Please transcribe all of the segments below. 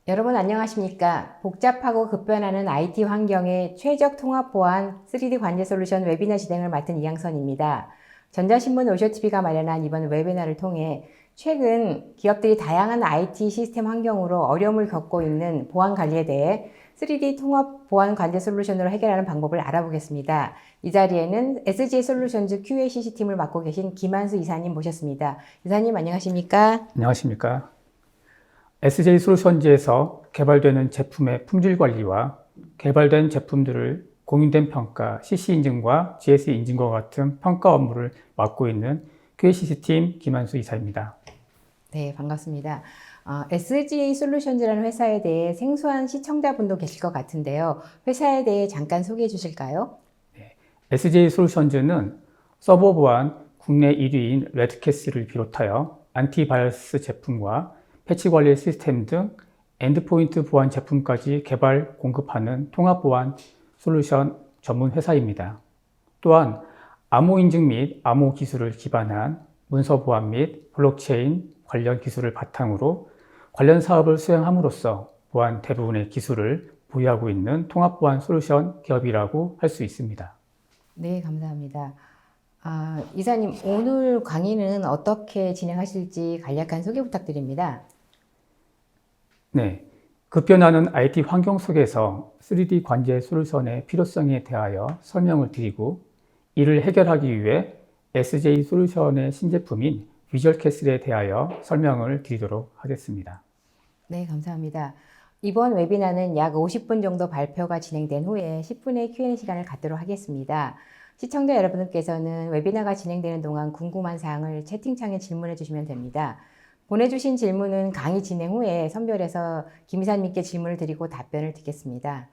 여러분 안녕하십니까? 복잡하고 급변하는 IT 환경의 최적 통합 보안 3D 관제 솔루션 웨비나 진행을 맡은 이양선입니다. 전자신문 오쇼TV가 마련한 이번 웨비나를 통해 최근 기업들이 다양한 IT 시스템 환경으로 어려움을 겪고 있는 보안 관리에 대해 3D 통합 보안 관제 솔루션으로 해결하는 방법을 알아보겠습니다. 이 자리에는 SJ 솔루션즈 QACC 팀을 맡고 계신 김한수 이사님 모셨습니다. 이사님 안녕하십니까? 안녕하십니까. SJ 솔루션즈에서 개발되는 제품의 품질 관리와 개발된 제품들을 공인된 평가, CC 인증과 GS 인증과 같은 평가 업무를 맡고 있는 QACC 팀 김한수 이사입니다. 네, 반갑습니다. SGA 솔루션즈라는 회사에 대해 생소한 시청자분도 계실 것 같은데요. 회사에 대해 잠깐 소개해 주실까요? SJ 솔루션즈는 서버 보안 국내 1위인 레드캐시를 비롯하여 안티바이러스 제품과 패치 관리 시스템 등 엔드포인트 보안 제품까지 개발, 공급하는 통합 보안 솔루션 전문 회사입니다. 또한 암호 인증 및 암호 기술을 기반한 문서 보안 및 블록체인 관련 기술을 바탕으로 관련 사업을 수행함으로써 보안 대부분의 기술을 보유하고 있는 통합 보안 솔루션 기업이라고 할 수 있습니다. 네, 감사합니다. 이사님, 오늘 강의는 어떻게 진행하실지 간략한 소개 부탁드립니다. 네, 급변하는 IT 환경 속에서 3D 관제 솔루션의 필요성에 대하여 설명을 드리고 이를 해결하기 위해 SJ 솔루션의 신제품인 비주얼 캐슬에 대하여 설명을 드리도록 하겠습니다. 네, 감사합니다. 이번 웨비나는 약 50분 정도 발표가 진행된 후에 10분의 Q&A 시간을 갖도록 하겠습니다. 시청자 여러분께서는 웨비나가 진행되는 동안 궁금한 사항을 채팅창에 질문해 주시면 됩니다. 보내주신 질문은 강의 진행 후에 선별해서 김 이사님께 질문을 드리고 답변을 드리겠습니다.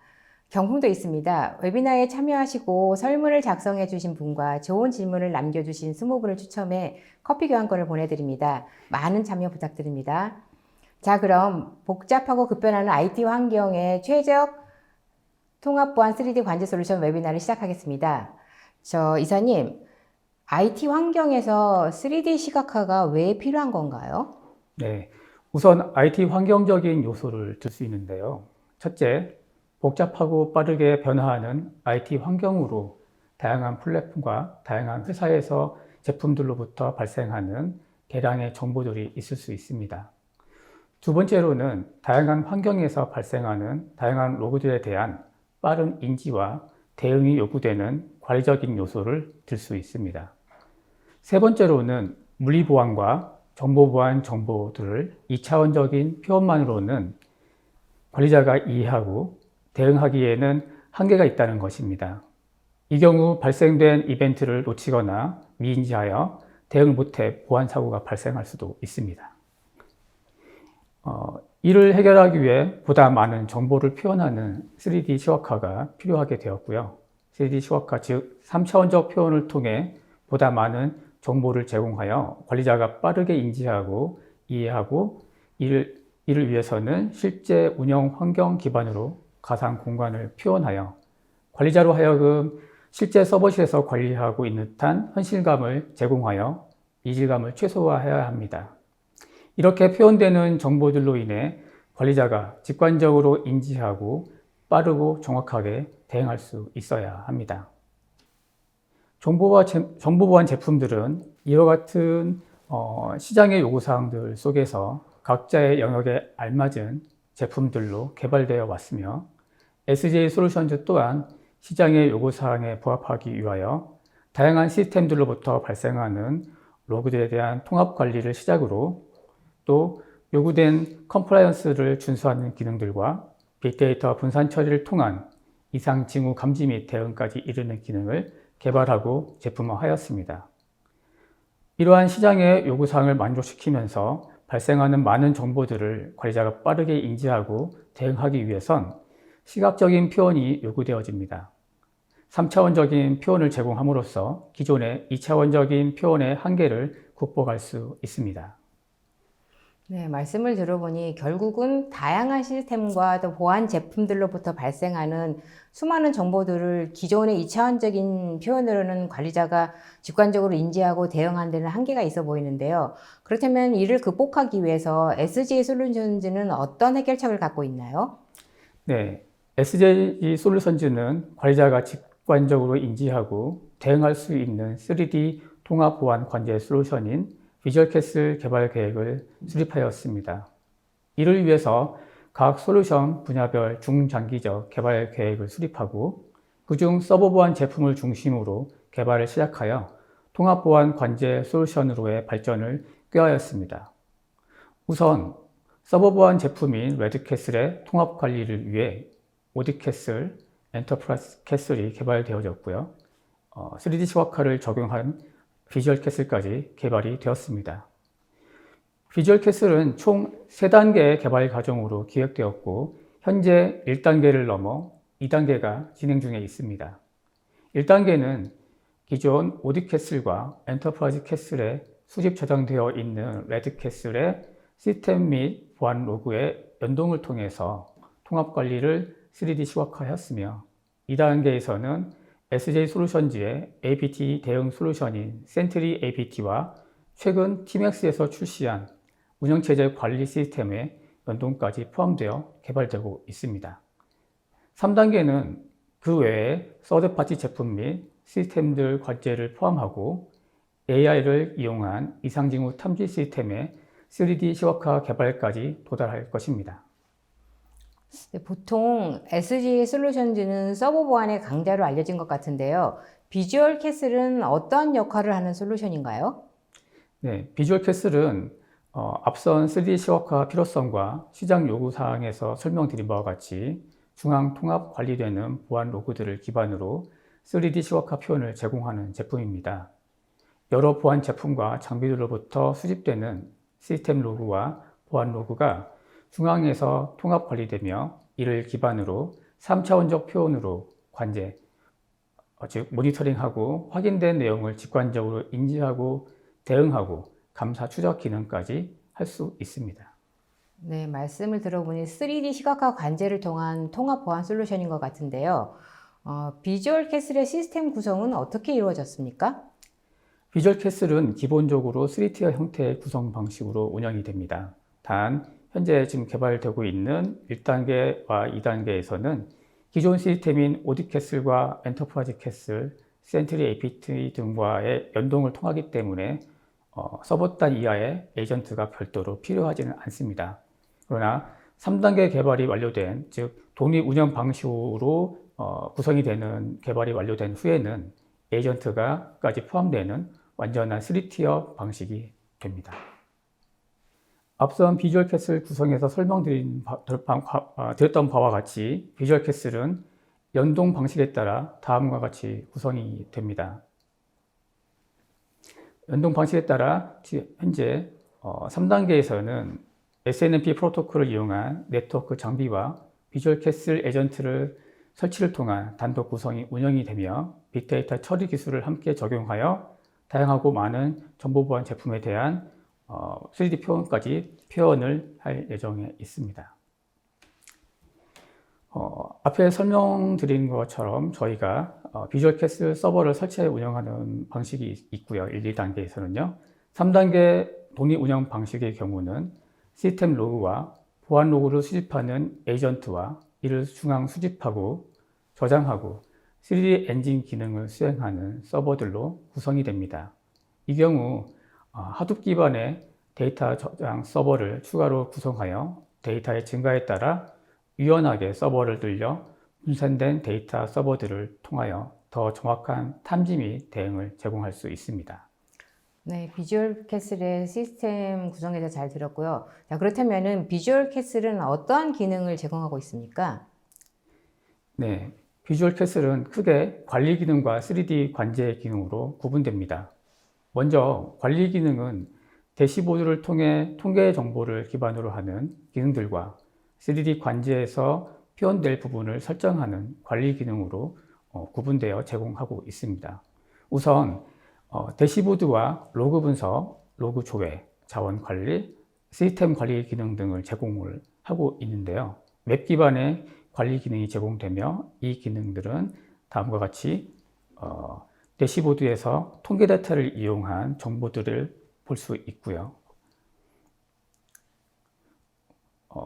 경품도 있습니다. 웨비나에 참여하시고 설문을 작성해 주신 분과 좋은 질문을 남겨주신 20분을 추첨해 커피 교환권을 보내드립니다. 많은 참여 부탁드립니다. 자, 그럼 복잡하고 급변하는 IT 환경의 최적 통합 보안 3D 관제 솔루션 웨비나를 시작하겠습니다. 이사님, IT 환경에서 3D 시각화가 왜 필요한 건가요? 네, 우선 IT 환경적인 요소를 들 수 있는데요. 첫째, 복잡하고 빠르게 변화하는 IT 환경으로 다양한 플랫폼과 다양한 회사에서 제품들로부터 발생하는 대량의 정보들이 있을 수 있습니다. 두 번째로는 다양한 환경에서 발생하는 다양한 로그들에 대한 빠른 인지와 대응이 요구되는 관리적인 요소를 들 수 있습니다. 세 번째로는 물리보안과 정보보안 정보들을 2차원적인 표현만으로는 관리자가 이해하고 대응하기에는 한계가 있다는 것입니다. 이 경우 발생된 이벤트를 놓치거나 미인지하여 대응을 못해 보안 사고가 발생할 수도 있습니다. 이를 해결하기 위해 보다 많은 정보를 표현하는 3D 시각화가 필요하게 되었고요. 3D 시각화 즉 3차원적 표현을 통해 보다 많은 정보를 제공하여 관리자가 빠르게 인지하고 이해하고 이를 위해서는 실제 운영 환경 기반으로 가상 공간을 표현하여 관리자로 하여금 실제 서버실에서 관리하고 있는 듯한 현실감을 제공하여 이질감을 최소화해야 합니다. 이렇게 표현되는 정보들로 인해 관리자가 직관적으로 인지하고 빠르고 정확하게 대응할 수 있어야 합니다. 정보보안 제품들은 이와 같은 시장의 요구사항들 속에서 각자의 영역에 알맞은 제품들로 개발되어 왔으며 SJ 솔루션즈 또한 시장의 요구사항에 부합하기 위하여 다양한 시스템들로부터 발생하는 로그들에 대한 통합 관리를 시작으로 또 요구된 컴플라이언스를 준수하는 기능들과 빅데이터 분산 처리를 통한 이상 징후 감지 및 대응까지 이르는 기능을 개발하고 제품화하였습니다. 이러한 시장의 요구사항을 만족시키면서 발생하는 많은 정보들을 관리자가 빠르게 인지하고 대응하기 위해선 시각적인 표현이 요구되어집니다. 3차원적인 표현을 제공함으로써 기존의 2차원적인 표현의 한계를 극복할 수 있습니다. 네, 말씀을 들어보니 결국은 다양한 시스템과 또 보안 제품들로부터 발생하는 수많은 정보들을 기존의 2차원적인 표현으로는 관리자가 직관적으로 인지하고 대응하는 데는 한계가 있어 보이는데요. 그렇다면 이를 극복하기 위해서 SG 솔루션즈는 어떤 해결책을 갖고 있나요? 네, SJ 솔루션즈는 관리자가 직관적으로 인지하고 대응할 수 있는 3D 통합 보안 관제 솔루션인 비주얼 캐슬 개발 계획을 수립하였습니다. 이를 위해서 각 솔루션 분야별 중장기적 개발 계획을 수립하고 그중 서버 보안 제품을 중심으로 개발을 시작하여 통합 보안 관제 솔루션으로의 발전을 꾀하였습니다. 우선 서버 보안 제품인 레드캐슬의 통합 관리를 위해 오디캐슬, 엔터프라이즈 캐슬이 개발되어졌고요. 3D 시각화를 적용한 비주얼 캐슬까지 개발이 되었습니다. 비주얼 캐슬은 총 3단계의 개발 과정으로 기획되었고 현재 1단계를 넘어 2단계가 진행 중에 있습니다. 1단계는 기존 오디 캐슬과 엔터프라이즈 캐슬에 수집 저장되어 있는 레드 캐슬의 시스템 및 보안 로그의 연동을 통해서 통합 관리를 3D 시각화하였으며 2단계에서는 SJ 솔루션즈의 APT 대응 솔루션인 센트리 APT와 최근 TMX에서 출시한 운영체제 관리 시스템의 연동까지 포함되어 개발되고 있습니다. 3단계는 그 외에 서드파티 제품 및 시스템들 관제를 포함하고 AI를 이용한 이상징후 탐지 시스템의 3D 시각화 개발까지 도달할 것입니다. 네, 보통 SG 솔루션즈는 서버 보안의 강자로 알려진 것 같은데요. 비주얼 캐슬은 어떤 역할을 하는 솔루션인가요? 네, 비주얼 캐슬은 앞선 3D 시각화 필요성과 시장 요구 사항에서 설명드린 바와 같이 중앙 통합 관리되는 보안 로그들을 기반으로 3D 시각화 표현을 제공하는 제품입니다. 여러 보안 제품과 장비들로부터 수집되는 시스템 로그와 보안 로그가 중앙에서 통합 관리되며 이를 기반으로 3차원적 표현으로 관제, 즉 모니터링하고 확인된 내용을 직관적으로 인지하고 대응하고 감사 추적 기능까지 할 수 있습니다. 네, 말씀을 들어보니 3D 시각화 관제를 통한 통합 보안 솔루션인 것 같은데요. 비주얼 캐슬의 시스템 구성은 어떻게 이루어졌습니까? 비주얼 캐슬은 기본적으로 3티어 형태의 구성 방식으로 운영이 됩니다. 단 현재 지금 개발되고 있는 1단계와 2단계에서는 기존 시스템인 오디 캐슬과 엔터프라이즈 캐슬, 센트리 APT 등과의 연동을 통하기 때문에 서버단 이하의 에이전트가 별도로 필요하지는 않습니다. 그러나 3단계 개발이 완료된, 즉 독립 운영 방식으로 구성이 되는 개발이 완료된 후에는 에이전트가까지 포함되는 완전한 3티어 방식이 됩니다. 앞선 비주얼 캐슬 구성에서 드렸던 바와 같이 비주얼 캐슬은 연동 방식에 따라 다음과 같이 구성이 됩니다. 연동 방식에 따라 현재 3단계에서는 SNMP 프로토콜을 이용한 네트워크 장비와 비주얼 캐슬 에이전트를 설치를 통한 단독 구성이 운영이 되며 빅데이터 처리 기술을 함께 적용하여 다양하고 많은 정보보안 제품에 대한 3D 표현을 할 예정에 있습니다. 앞에 설명드린 것처럼 저희가 비주얼 캐슬 서버를 설치해 운영하는 방식이 있고요. 1, 2단계에서는요. 3단계 독립 운영 방식의 경우는 시스템 로그와 보안 로그를 수집하는 에이전트와 이를 중앙 수집하고 저장하고 3D 엔진 기능을 수행하는 서버들로 구성이 됩니다. 이 경우 하둡 기반의 데이터 저장 서버를 추가로 구성하여 데이터의 증가에 따라 유연하게 서버를 늘려 분산된 데이터 서버들을 통하여 더 정확한 탐지 및 대응을 제공할 수 있습니다. 네, 비주얼 캐슬의 시스템 구성에 대해서 잘 들었고요. 자, 그렇다면은 비주얼 캐슬은 어떠한 기능을 제공하고 있습니까? 네, 비주얼 캐슬은 크게 관리 기능과 3D 관제 기능으로 구분됩니다. 먼저 관리 기능은 대시보드를 통해 통계 정보를 기반으로 하는 기능들과 3D 관제에서 표현될 부분을 설정하는 관리 기능으로 구분되어 제공하고 있습니다. 우선 대시보드와 로그 분석, 로그 조회, 자원 관리, 시스템 관리 기능 등을 제공을 하고 있는데요. 웹 기반의 관리 기능이 제공되며 이 기능들은 다음과 같이 대시보드에서 통계 데이터를 이용한 정보들을 볼 수 있고요.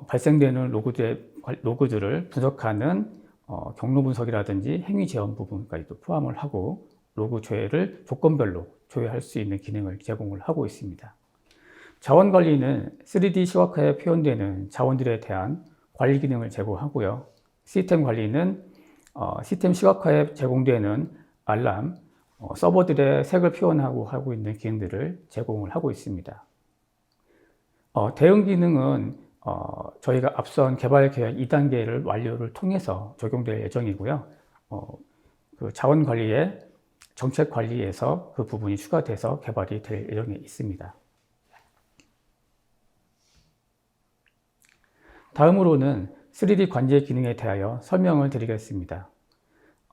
발생되는 로그들을 분석하는 경로 분석이라든지 행위 제한 부분까지도 포함을 하고 로그 조회를 조건별로 조회할 수 있는 기능을 제공을 하고 있습니다. 자원 관리는 3D 시각화에 표현되는 자원들에 대한 관리 기능을 제공하고요. 시스템 관리는 시스템 시각화에 제공되는 알람, 서버들의 색을 표현하고 하고 있는 기능들을 제공을 하고 있습니다. 대응 기능은 저희가 앞선 개발 계획 2단계를 완료를 통해서 적용될 예정이고요. 그 자원 관리에 정책 관리에서 그 부분이 추가돼서 개발이 될 예정에 있습니다. 다음으로는 3D 관제 기능에 대하여 설명을 드리겠습니다.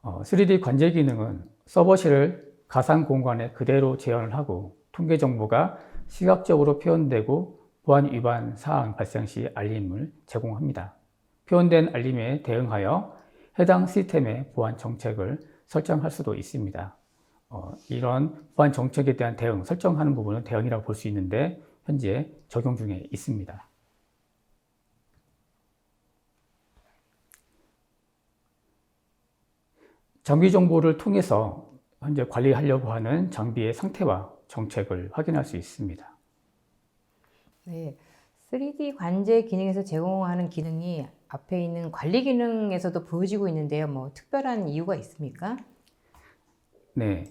3D 관제 기능은 서버실을 가상 공간에 그대로 재현을 하고 통계 정보가 시각적으로 표현되고 보안 위반 사항 발생 시 알림을 제공합니다. 표현된 알림에 대응하여 해당 시스템의 보안 정책을 설정할 수도 있습니다. 이런 보안 정책에 대한 대응, 설정하는 부분은 대응이라고 볼 수 있는데 현재 적용 중에 있습니다. 장비 정보를 통해서 현재 관리하려고 하는 장비의 상태와 정책을 확인할 수 있습니다. 네, 3D 관제 기능에서 제공하는 기능이 앞에 있는 관리 기능에서도 보여지고 있는데요. 뭐 특별한 이유가 있습니까? 네,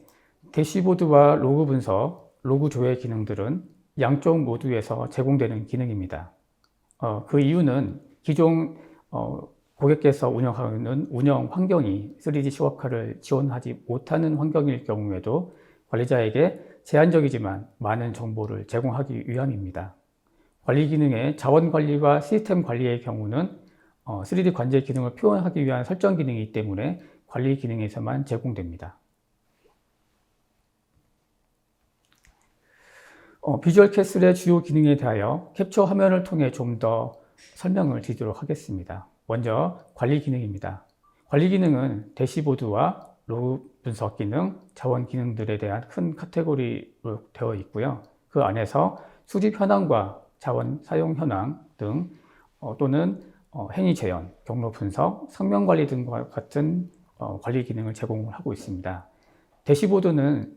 대시보드와 로그 분석, 로그 조회 기능들은 양쪽 모두에서 제공되는 기능입니다. 그 이유는 기존 고객께서 운영하는 운영 환경이 3D 시각화를 지원하지 못하는 환경일 경우에도 관리자에게 제한적이지만 많은 정보를 제공하기 위함입니다. 관리 기능의 자원 관리와 시스템 관리의 경우는 3D 관제 기능을 표현하기 위한 설정 기능이기 때문에 관리 기능에서만 제공됩니다. 비주얼 캐슬의 주요 기능에 대하여 캡처 화면을 통해 좀 더 설명을 드리도록 하겠습니다. 먼저 관리 기능입니다. 관리 기능은 대시보드와 로그 분석 기능, 자원 기능들에 대한 큰 카테고리로 되어 있고요. 그 안에서 수집 현황과 자원 사용 현황 등 또는 행위 재현, 경로 분석, 성명 관리 등과 같은 관리 기능을 제공하고 있습니다. 대시보드는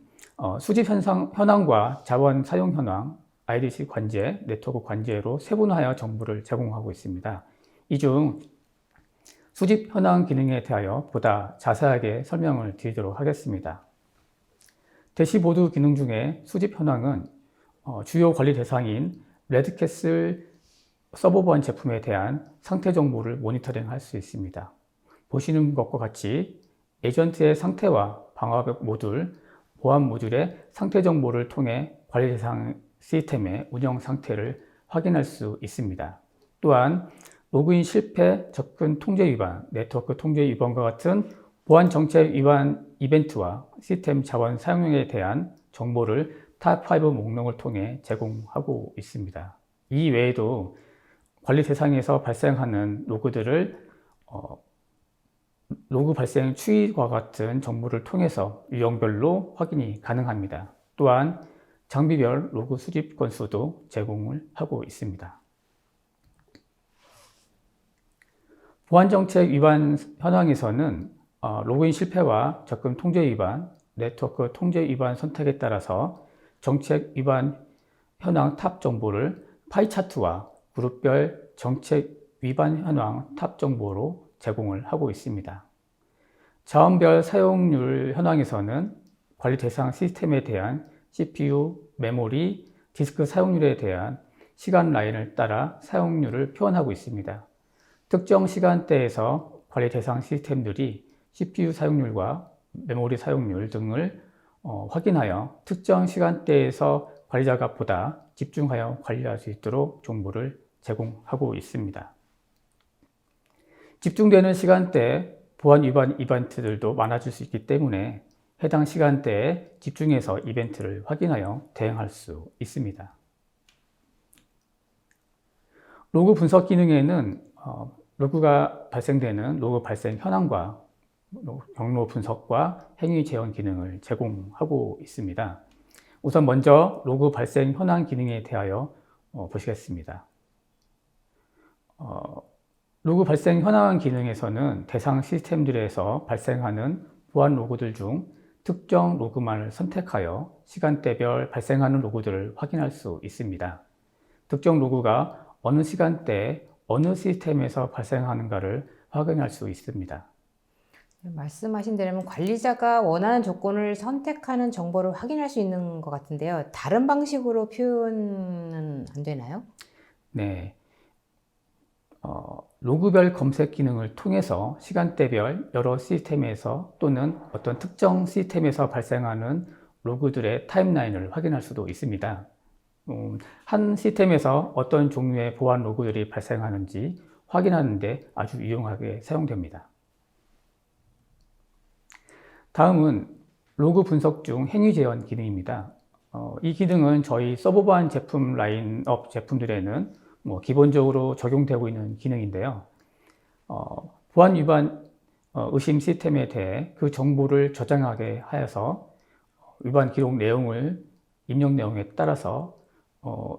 수집 현황과 자원 사용 현황, IDC 관제, 네트워크 관제로 세분화하여 정보를 제공하고 있습니다. 이 중 수집 현황 기능에 대하여 보다 자세하게 설명을 드리도록 하겠습니다. 대시보드 기능 중에 수집 현황은 주요 관리 대상인 레드캐슬 서버 보안 제품에 대한 상태 정보를 모니터링 할 수 있습니다. 보시는 것과 같이 에이전트의 상태와 방화벽 모듈, 보안 모듈의 상태 정보를 통해 관리 대상 시스템의 운영 상태를 확인할 수 있습니다. 또한 로그인 실패, 접근 통제 위반, 네트워크 통제 위반과 같은 보안 정책 위반 이벤트와 시스템 자원 사용량에 대한 정보를 탑5 목록을 통해 제공하고 있습니다. 이 외에도 관리 대상에서 발생하는 로그들을 로그 발생 추이와 같은 정보를 통해서 유형별로 확인이 가능합니다. 또한 장비별 로그 수집 건수도 제공을 하고 있습니다. 보안정책 위반 현황에서는 로그인 실패와 접근 통제 위반, 네트워크 통제 위반 선택에 따라서 정책 위반 현황 탑 정보를 파이 차트와 그룹별 정책 위반 현황 탑 정보로 제공을 하고 있습니다. 자원별 사용률 현황에서는 관리 대상 시스템에 대한 CPU, 메모리, 디스크 사용률에 대한 시간 라인을 따라 사용률을 표현하고 있습니다. 특정 시간대에서 관리 대상 시스템들이 CPU 사용률과 메모리 사용률 등을 확인하여 특정 시간대에서 관리자가 보다 집중하여 관리할 수 있도록 정보를 제공하고 있습니다. 집중되는 시간대에 보안 위반 이벤트들도 많아질 수 있기 때문에 해당 시간대에 집중해서 이벤트를 확인하여 대응할 수 있습니다. 로그 분석 기능에는 로그가 발생되는 로그 발생 현황과 경로 분석과 행위 재현 기능을 제공하고 있습니다. 우선 먼저 로그 발생 현황 기능에 대하여 보시겠습니다. 로그 발생 현황 기능에서는 대상 시스템들에서 발생하는 보안 로그들 중 특정 로그만을 선택하여 시간대별 발생하는 로그들을 확인할 수 있습니다. 특정 로그가 어느 시간대에 어느 시스템에서 발생하는가를 확인할 수 있습니다. 말씀하신 대로면 관리자가 원하는 조건을 선택하는 정보를 확인할 수 있는 것 같은데요. 다른 방식으로 표현은 안 되나요? 네. 로그별 검색 기능을 통해서 시간대별 여러 시스템에서 또는 어떤 특정 시스템에서 발생하는 로그들의 타임라인을 확인할 수도 있습니다. 한 시스템에서 어떤 종류의 보안 로그들이 발생하는지 확인하는 데 아주 유용하게 사용됩니다. 다음은 로그 분석 중 행위 재현 기능입니다. 이 기능은 저희 서버 보안 제품 라인업 제품들에는 기본적으로 적용되고 있는 기능인데요. 보안 위반 의심 시스템에 대해 그 정보를 저장하게 하여서 위반 기록 내용을 입력 내용에 따라서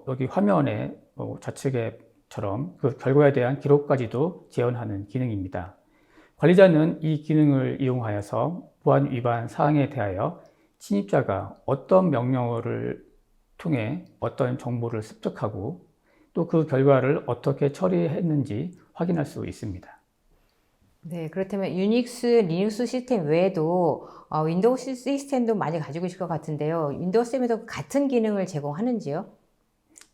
여기 화면에 좌측에처럼 그 결과에 대한 기록까지도 재현하는 기능입니다. 관리자는 이 기능을 이용하여서 보안 위반 사항에 대하여 침입자가 어떤 명령어를 통해 어떤 정보를 습득하고 또 그 결과를 어떻게 처리했는지 확인할 수 있습니다. 네, 그렇다면 유닉스, 리눅스 시스템 외에도 윈도우 시스템도 많이 가지고 있을 것 같은데요. 윈도우 시스템에도 같은 기능을 제공하는지요?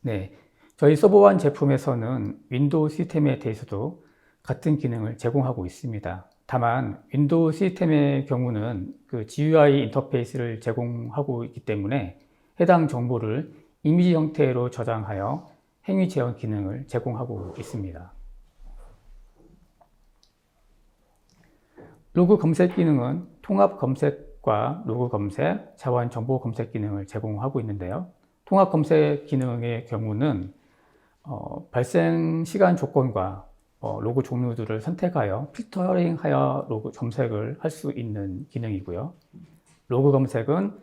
네, 저희 서버원 제품에서는 윈도우 시스템에 대해서도 같은 기능을 제공하고 있습니다. 다만 윈도우 시스템의 경우는 그 GUI 인터페이스를 제공하고 있기 때문에 해당 정보를 이미지 형태로 저장하여 행위 재현 기능을 제공하고 있습니다. 로그 검색 기능은 통합 검색과 로그 검색, 자원 정보 검색 기능을 제공하고 있는데요. 통합 검색 기능의 경우는 발생 시간 조건과 로그 종류들을 선택하여 필터링하여 로그 검색을 할 수 있는 기능이고요. 로그 검색은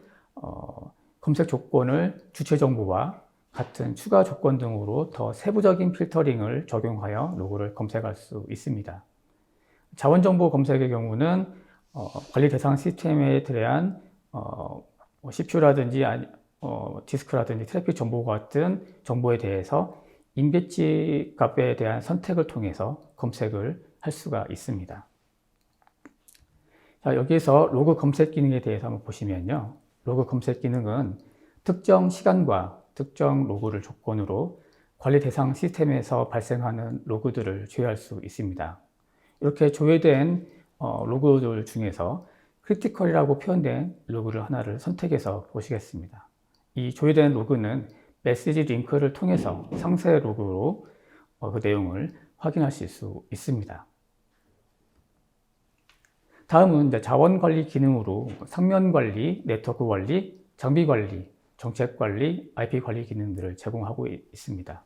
검색 조건을 주체 정보와 같은 추가 조건 등으로 더 세부적인 필터링을 적용하여 로그를 검색할 수 있습니다. 자원정보 검색의 경우는 관리 대상 시스템에 대한 CPU라든지 디스크라든지 트래픽 정보 같은 정보에 대해서 인배치 값에 대한 선택을 통해서 검색을 할 수가 있습니다. 자, 여기에서 로그 검색 기능에 대해서 한번 보시면요. 로그 검색 기능은 특정 시간과 특정 로그를 조건으로 관리 대상 시스템에서 발생하는 로그들을 조회할 수 있습니다. 이렇게 조회된 로그들 중에서 크리티컬이라고 표현된 로그를 하나를 선택해서 보시겠습니다. 이 조회된 로그는 메시지 링크를 통해서 상세 로그로 그 내용을 확인하실 수 있습니다. 다음은 이제 자원 관리 기능으로 상면 관리, 네트워크 관리, 장비 관리, 정책 관리, IP 관리 기능들을 제공하고 있습니다.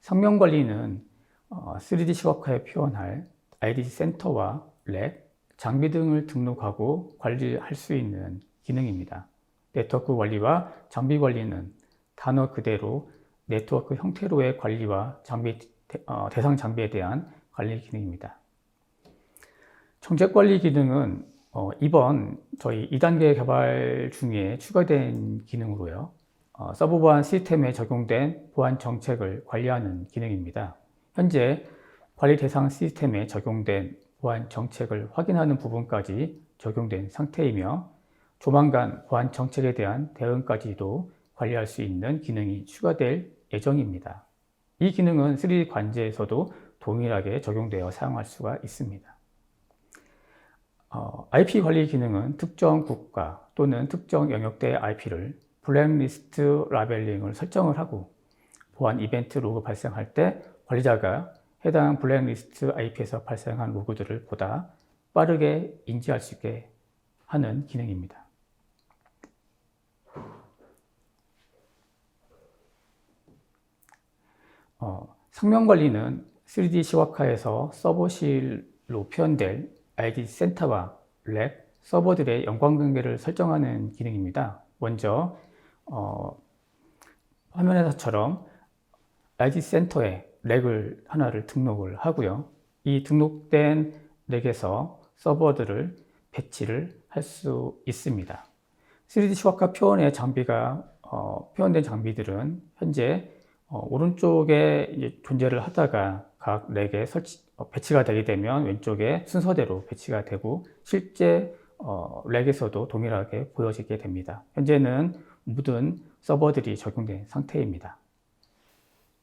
상면 관리는 3D 시각화에 표현할 IDC 센터와 렉, 장비 등을 등록하고 관리할 수 있는 기능입니다. 네트워크 관리와 장비 관리는 단어 그대로 네트워크 형태로의 관리와 대상 장비에 대한 관리 기능입니다. 정책 관리 기능은 이번 저희 2단계 개발 중에 추가된 기능으로요. 서버 보안 시스템에 적용된 보안 정책을 관리하는 기능입니다. 현재 관리 대상 시스템에 적용된 보안 정책을 확인하는 부분까지 적용된 상태이며 조만간 보안 정책에 대한 대응까지도 관리할 수 있는 기능이 추가될 예정입니다. 이 기능은 3D 관제에서도 동일하게 적용되어 사용할 수가 있습니다. IP 관리 기능은 특정 국가 또는 특정 영역대의 IP를 블랙리스트 라벨링을 설정을 하고 보안 이벤트 로그 발생할 때 관리자가 해당 블랙리스트 IP에서 발생한 로그들을 보다 빠르게 인지할 수 있게 하는 기능입니다. 성명 관리는 3D 시각화에서 서버실로 표현될 IDC 센터와 렉, 서버들의 연관관계를 설정하는 기능입니다. 먼저 화면에서처럼 IDC 센터에 렉을 하나를 등록을 하고요. 이 등록된 렉에서 서버들을 배치를 할 수 있습니다. 3D 시각화 표현의 장비가 표현된 장비들은 현재 오른쪽에 이제 존재를 하다가 각 렉에 배치가 되게 되면 왼쪽에 순서대로 배치가 되고 실제 렉에서도 동일하게 보여지게 됩니다. 현재는 모든 서버들이 적용된 상태입니다.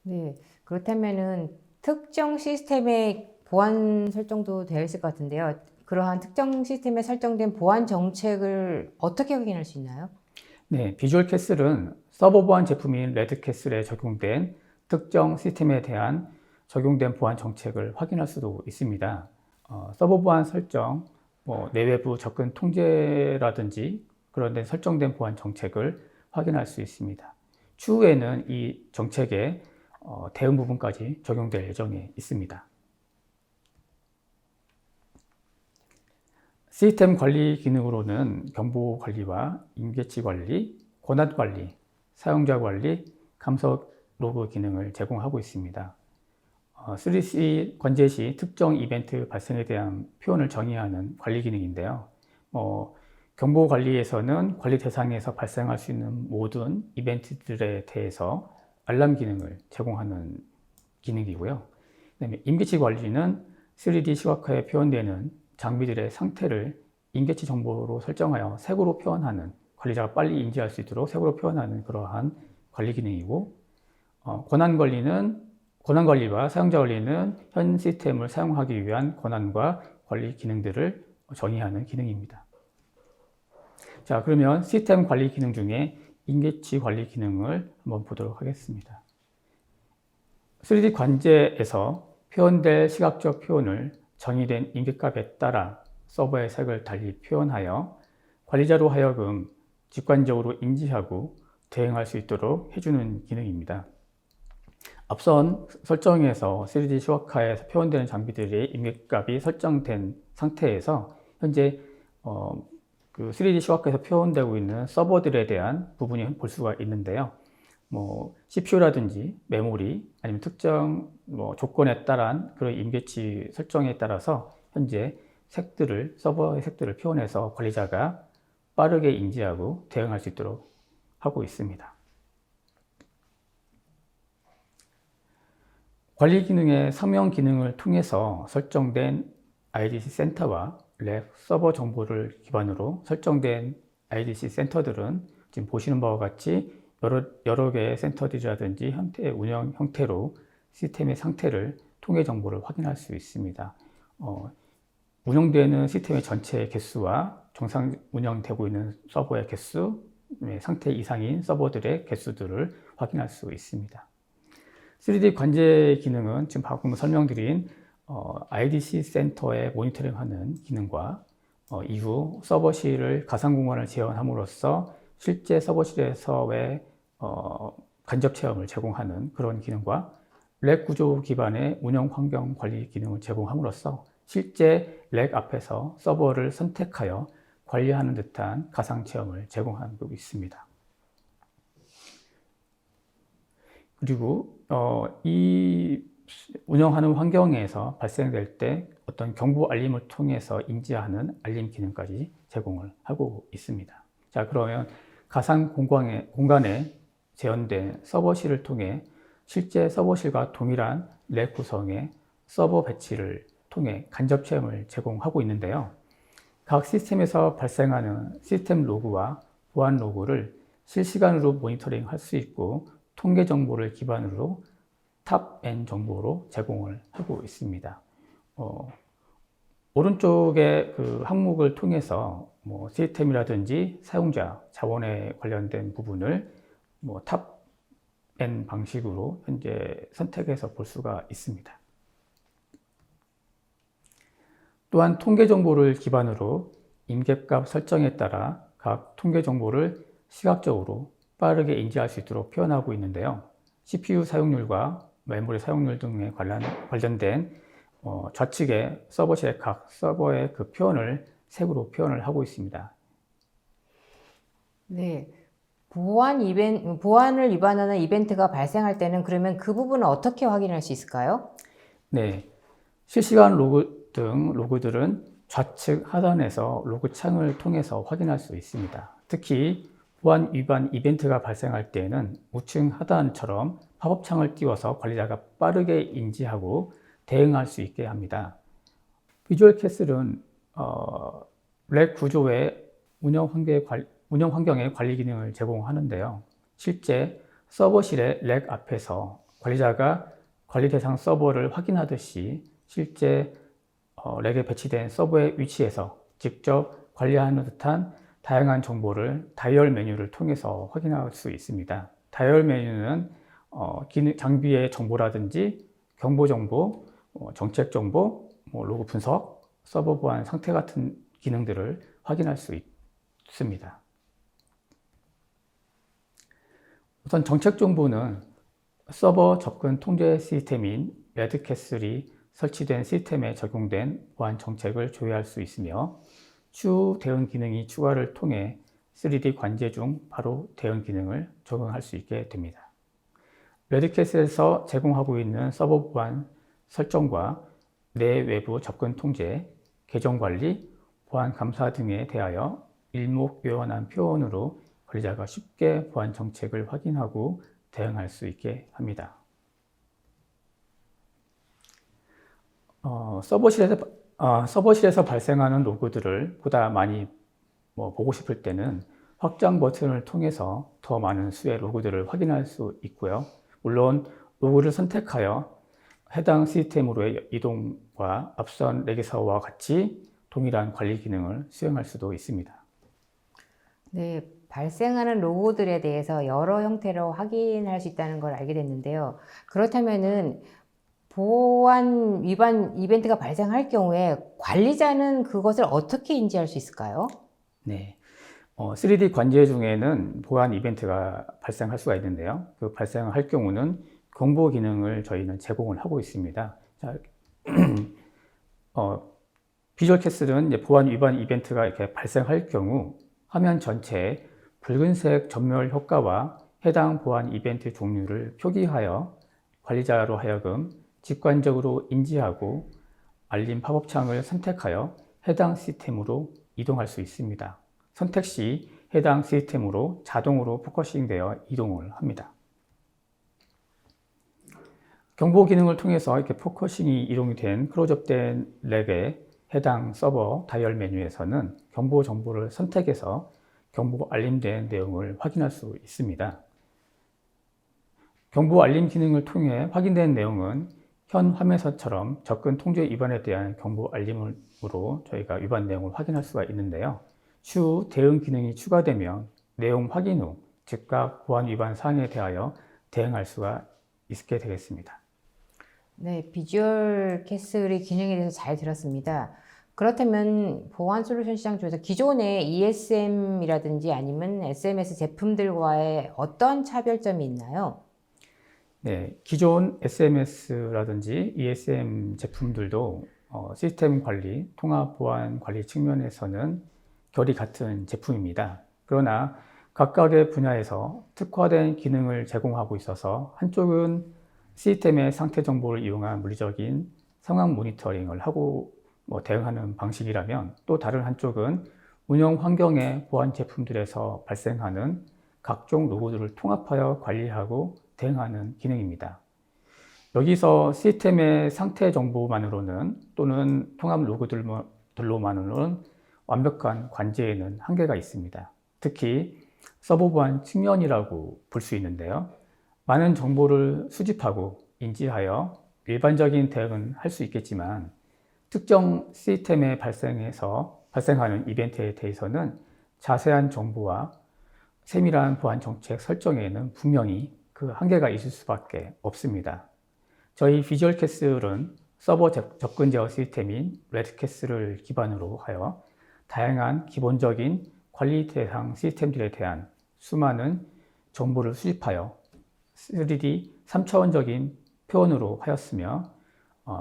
네, 그렇다면은 특정 시스템의 보안 설정도 되어 있을 것 같은데요. 그러한 특정 시스템에 설정된 보안 정책을 어떻게 확인할 수 있나요? 네, 비주얼 캐슬은 서버 보안 제품인 레드캐슬에 적용된 특정 시스템에 대한 적용된 보안 정책을 확인할 수도 있습니다. 서버 보안 설정, 내외부 접근 통제라든지 그런 데 설정된 보안 정책을 확인할 수 있습니다. 추후에는 이 정책의 대응 부분까지 적용될 예정에 있습니다. 시스템 관리 기능으로는 경보 관리와 임계치 관리, 권한 관리, 사용자 관리, 감석 로그 기능을 제공하고 있습니다. 3C 관제 시 특정 이벤트 발생에 대한 표현을 정의하는 관리 기능인데요. 경보 관리에서는 관리 대상에서 발생할 수 있는 모든 이벤트들에 대해서 알람 기능을 제공하는 기능이고요. 그다음에 임계치 관리는 3D 시각화에 표현되는 장비들의 상태를 임계치 정보로 설정하여 색으로 표현하는, 관리자가 빨리 인지할 수 있도록 색으로 표현하는 그러한 관리 기능이고, 권한 관리와 사용자 관리는 현 시스템을 사용하기 위한 권한과 관리 기능들을 정의하는 기능입니다. 자, 그러면 시스템 관리 기능 중에 임계치 관리 기능을 한번 보도록 하겠습니다. 3D 관제에서 표현될 시각적 표현을 정의된 임계값에 따라 서버의 색을 달리 표현하여 관리자로 하여금 직관적으로 인지하고 대응할 수 있도록 해주는 기능입니다. 앞선 설정에서 3D 시각화에서 표현되는 장비들의 임계값이 설정된 상태에서 현재 그 3D 시각화에서 표현되고 있는 서버들에 대한 부분이 볼 수가 있는데요. CPU라든지 메모리 아니면 특정 조건에 따른 그런 임계치 설정에 따라서 현재 서버의 색들을 표현해서 관리자가 빠르게 인지하고 대응할 수 있도록 하고 있습니다. 관리 기능의 성명 기능을 통해서 설정된 IDC 센터와 렉 서버 정보를 기반으로 설정된 IDC 센터들은 지금 보시는 바와 같이 여러 개의 센터들이라든지 운영 형태로 시스템의 상태를 통계 정보를 확인할 수 있습니다. 운영되는 시스템의 전체 개수와 정상 운영되고 있는 서버의 개수, 상태 이상인 서버들의 개수들을 확인할 수 있습니다. 3D 관제 기능은 지금 방금 설명드린 IDC 센터에 모니터링하는 기능과 이후 서버실을 가상공간을 재현함으로써 실제 서버실에서의 간접 체험을 제공하는 그런 기능과 렉 구조 기반의 운영 환경 관리 기능을 제공함으로써 실제 렉 앞에서 서버를 선택하여 관리하는 듯한 가상 체험을 제공하고 있습니다. 그리고 이 운영하는 환경에서 발생될 때 어떤 경보 알림을 통해서 인지하는 알림 기능까지 제공을 하고 있습니다. 자, 그러면 가상 공간에 재현된 서버실을 통해 실제 서버실과 동일한 렉 구성의 서버 배치를 통해 간접 체험을 제공하고 있는데요. 각 시스템에서 발생하는 시스템 로그와 보안 로그를 실시간으로 모니터링 할 수 있고 통계 정보를 기반으로 탑-N 정보로 제공을 하고 있습니다. 오른쪽의 그 항목을 통해서 시스템이라든지 사용자 자원에 관련된 부분을 탑-N 방식으로 현재 선택해서 볼 수가 있습니다. 또한 통계 정보를 기반으로 임계값 설정에 따라 각 통계 정보를 시각적으로 빠르게 인지할 수 있도록 표현하고 있는데요. CPU 사용률과 메모리 사용률 등에 관련된 좌측에 서버실의 각 서버의 그 표현을 색으로 표현을 하고 있습니다. 네. 보안을 위반하는 이벤트가 발생할 때는 그러면 그 부분은 어떻게 확인할 수 있을까요? 네. 실시간 로그 등 로그들은 좌측 하단에서 로그 창을 통해서 확인할 수 있습니다. 특히 보안 위반 이벤트가 발생할 때에는 우측 하단처럼 팝업 창을 띄워서 관리자가 빠르게 인지하고 대응할 수 있게 합니다. 비주얼 캐슬은 렉 구조의 운영 환경의 관리 기능을 제공하는데요. 실제 서버실의 렉 앞에서 관리자가 관리 대상 서버를 확인하듯이 실제 렉에 배치된 서버의 위치에서 직접 관리하는 듯한 다양한 정보를 다이얼 메뉴를 통해서 확인할 수 있습니다. 다이얼 메뉴는 장비의 정보라든지 경보 정보, 정책 정보, 로그 분석, 서버 보안 상태 같은 기능들을 확인할 수 있습니다. 우선 정책 정보는 서버 접근 통제 시스템인 레드캐슬이 설치된 시스템에 적용된 보안 정책을 조회할 수 있으며 추후 대응 기능이 추가를 통해 3D 관제 중 바로 대응 기능을 적용할 수 있게 됩니다. 레드캐슬에서 제공하고 있는 서버 보안 설정과 내 외부 접근 통제, 계정 관리, 보안 감사 등에 대하여 일목요연한 표현으로 관리자가 쉽게 보안 정책을 확인하고 대응할 수 있게 합니다. 서버실에서 발생하는 로그들을 보다 많이 보고 싶을 때는 확장 버튼을 통해서 더 많은 수의 로그들을 확인할 수 있고요. 물론 로그를 선택하여 해당 시스템으로의 이동과 앞선 렉에서와 같이 동일한 관리 기능을 수행할 수도 있습니다. 네, 발생하는 로고들에 대해서 여러 형태로 확인할 수 있다는 걸 알게 됐는데요. 그렇다면은 보안 위반 이벤트가 발생할 경우에 관리자는 그것을 어떻게 인지할 수 있을까요? 네. 3D 관제 중에는 보안 이벤트가 발생할 수가 있는데요. 그 발생할 경우는 경보 기능을 저희는 제공을 하고 있습니다. 자, 비주얼 캐슬은 보안 위반 이벤트가 이렇게 발생할 경우 화면 전체에 붉은색 전멸 효과와 해당 보안 이벤트 종류를 표기하여 관리자로 하여금 직관적으로 인지하고 알림 팝업 창을 선택하여 해당 시스템으로 이동할 수 있습니다. 선택 시 해당 시스템으로 자동으로 포커싱되어 이동을 합니다. 경보 기능을 통해서 이렇게 포커싱이 이동이 된 클로즈업된 렉의 해당 서버 다이얼 메뉴에서는 경보 정보를 선택해서 경보 알림된 내용을 확인할 수 있습니다. 경보 알림 기능을 통해 확인된 내용은 현 화면에서처럼 접근 통제 위반에 대한 경보 알림으로 저희가 위반 내용을 확인할 수가 있는데요. 추후 대응 기능이 추가되면 내용 확인 후 즉각 보안 위반 사항에 대하여 대응할 수가 있게 되겠습니다. 네, 비주얼 캐슬의 기능에 대해서 잘 들었습니다. 그렇다면 보안 솔루션 시장 쪽에서 기존의 ESM이라든지 아니면 SMS 제품들과의 어떤 차별점이 있나요? 네, 기존 SMS라든지 ESM 제품들도 시스템 관리, 통합 보안 관리 측면에서는 결이 같은 제품입니다. 그러나 각각의 분야에서 특화된 기능을 제공하고 있어서 한쪽은 시스템의 상태 정보를 이용한 물리적인 상황 모니터링을 하고 대응하는 방식이라면 또 다른 한쪽은 운영 환경의 보안 제품들에서 발생하는 각종 로고들을 통합하여 관리하고 대응하는 기능입니다. 여기서 시스템의 상태 정보만으로는 또는 통합 로그들로만으로는 완벽한 관제에는 한계가 있습니다. 특히 서버 보안 측면이라고 볼 수 있는데요. 많은 정보를 수집하고 인지하여 일반적인 대응은 할 수 있겠지만 특정 시스템에 발생하는 이벤트에 대해서는 자세한 정보와 세밀한 보안 정책 설정에는 분명히 그 한계가 있을 수밖에 없습니다. 저희 비주얼 캐슬은 서버 접근 제어 시스템인 레드캐슬을 기반으로 하여 다양한 기본적인 관리 대상 시스템들에 대한 수많은 정보를 수집하여 3D 3차원적인 표현으로 하였으며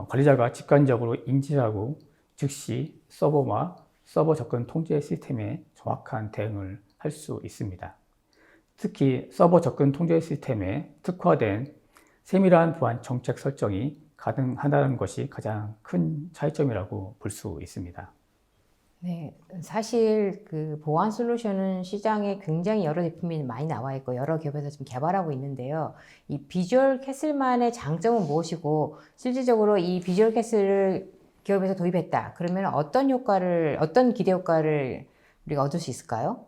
관리자가 직관적으로 인지하고 즉시 서버와 서버 접근 통제 시스템에 정확한 대응을 할 수 있습니다. 특히 서버 접근 통제 시스템에 특화된 세밀한 보안 정책 설정이 가능하다는 것이 가장 큰 차이점이라고 볼 수 있습니다. 네, 사실 그 보안 솔루션은 시장에 굉장히 여러 제품이 많이 나와 있고 여러 기업에서 지금 개발하고 있는데요. 이 비주얼 캐슬만의 장점은 무엇이고 실질적으로 이 비주얼 캐슬을 기업에서 도입했다. 그러면 어떤 기대 효과를 우리가 얻을 수 있을까요?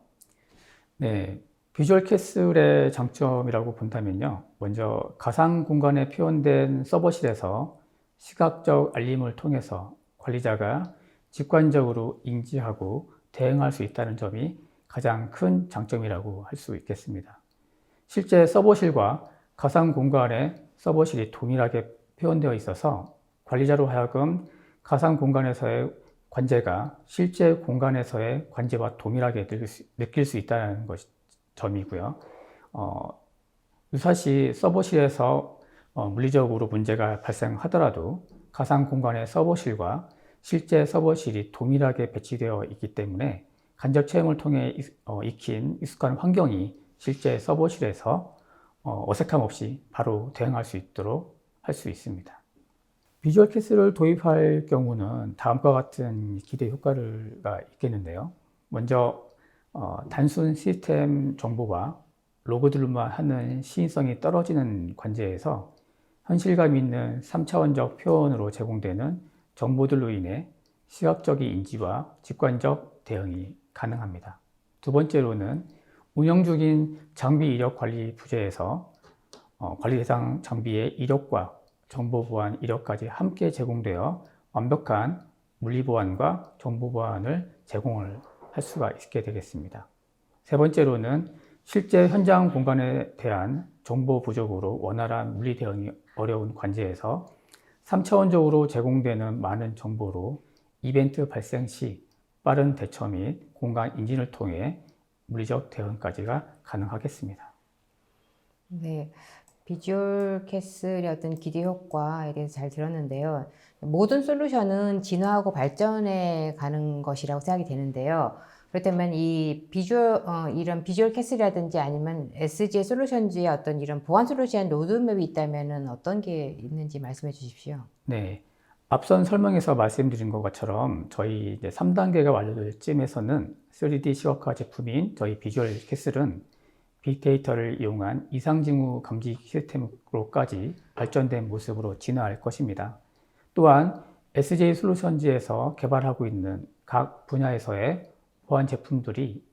네, 비주얼 캐슬의 장점이라고 본다면요. 먼저 가상 공간에 표현된 서버실에서 시각적 알림을 통해서 관리자가 직관적으로 인지하고 대응할 수 있다는 점이 가장 큰 장점이라고 할 수 있겠습니다. 실제 서버실과 가상 공간에 서버실이 동일하게 표현되어 있어서 관리자로 하여금 가상 공간에서의 관제가 실제 공간에서의 관제와 동일하게 느낄 수 있다는 점이고요. 유사시 서버실에서 물리적으로 문제가 발생하더라도 가상 공간의 서버실과 실제 서버실이 동일하게 배치되어 있기 때문에 간접 체험을 통해 익힌 익숙한 환경이 실제 서버실에서 어색함 없이 바로 대응할 수 있도록 할 수 있습니다. 비주얼 캐슬을 도입할 경우는 다음과 같은 기대 효과가 있겠는데요. 먼저 단순 시스템 정보와 로그들만 하는 시인성이 떨어지는 관제에서 현실감 있는 3차원적 표현으로 제공되는 정보들로 인해 시각적인 인지와 직관적 대응이 가능합니다. 두 번째로는 운영 중인 장비 이력 관리 부재에서 관리 대상 장비의 이력과 정보 보안 이력까지 함께 제공되어 완벽한 물리 보안과 정보 보안을 제공을 할 수가 있게 되겠습니다. 세 번째로는 실제 현장 공간에 대한 정보 부족으로 원활한 물리 대응이 어려운 관제에서 3차원적으로 제공되는 많은 정보로 이벤트 발생 시 빠른 대처 및 공간 인진을 통해 물리적 대응까지가 가능하겠습니다. 네, 비주얼 캐슬의 어떤 기대 효과에 대해서 잘 들었는데요. 모든 솔루션은 진화하고 발전해 가는 것이라고 생각이 되는데요. 그렇다면 이런 비주얼 캐슬이라든지 아니면 SG의 솔루션즈의 어떤 이런 보안 솔루션 로드맵이 있다면 어떤 게 있는지 말씀해 주십시오. 네. 앞선 설명에서 말씀드린 것처럼 저희 이제 3단계가 완료될 쯤에서는 3D 시각화 제품인 저희 비주얼 캐슬은 빅데이터를 이용한 이상징후 감지 시스템으로까지 발전된 모습으로 진화할 것입니다. 또한 SJ 솔루션즈에서 개발하고 있는 각 분야에서의 보안 제품들이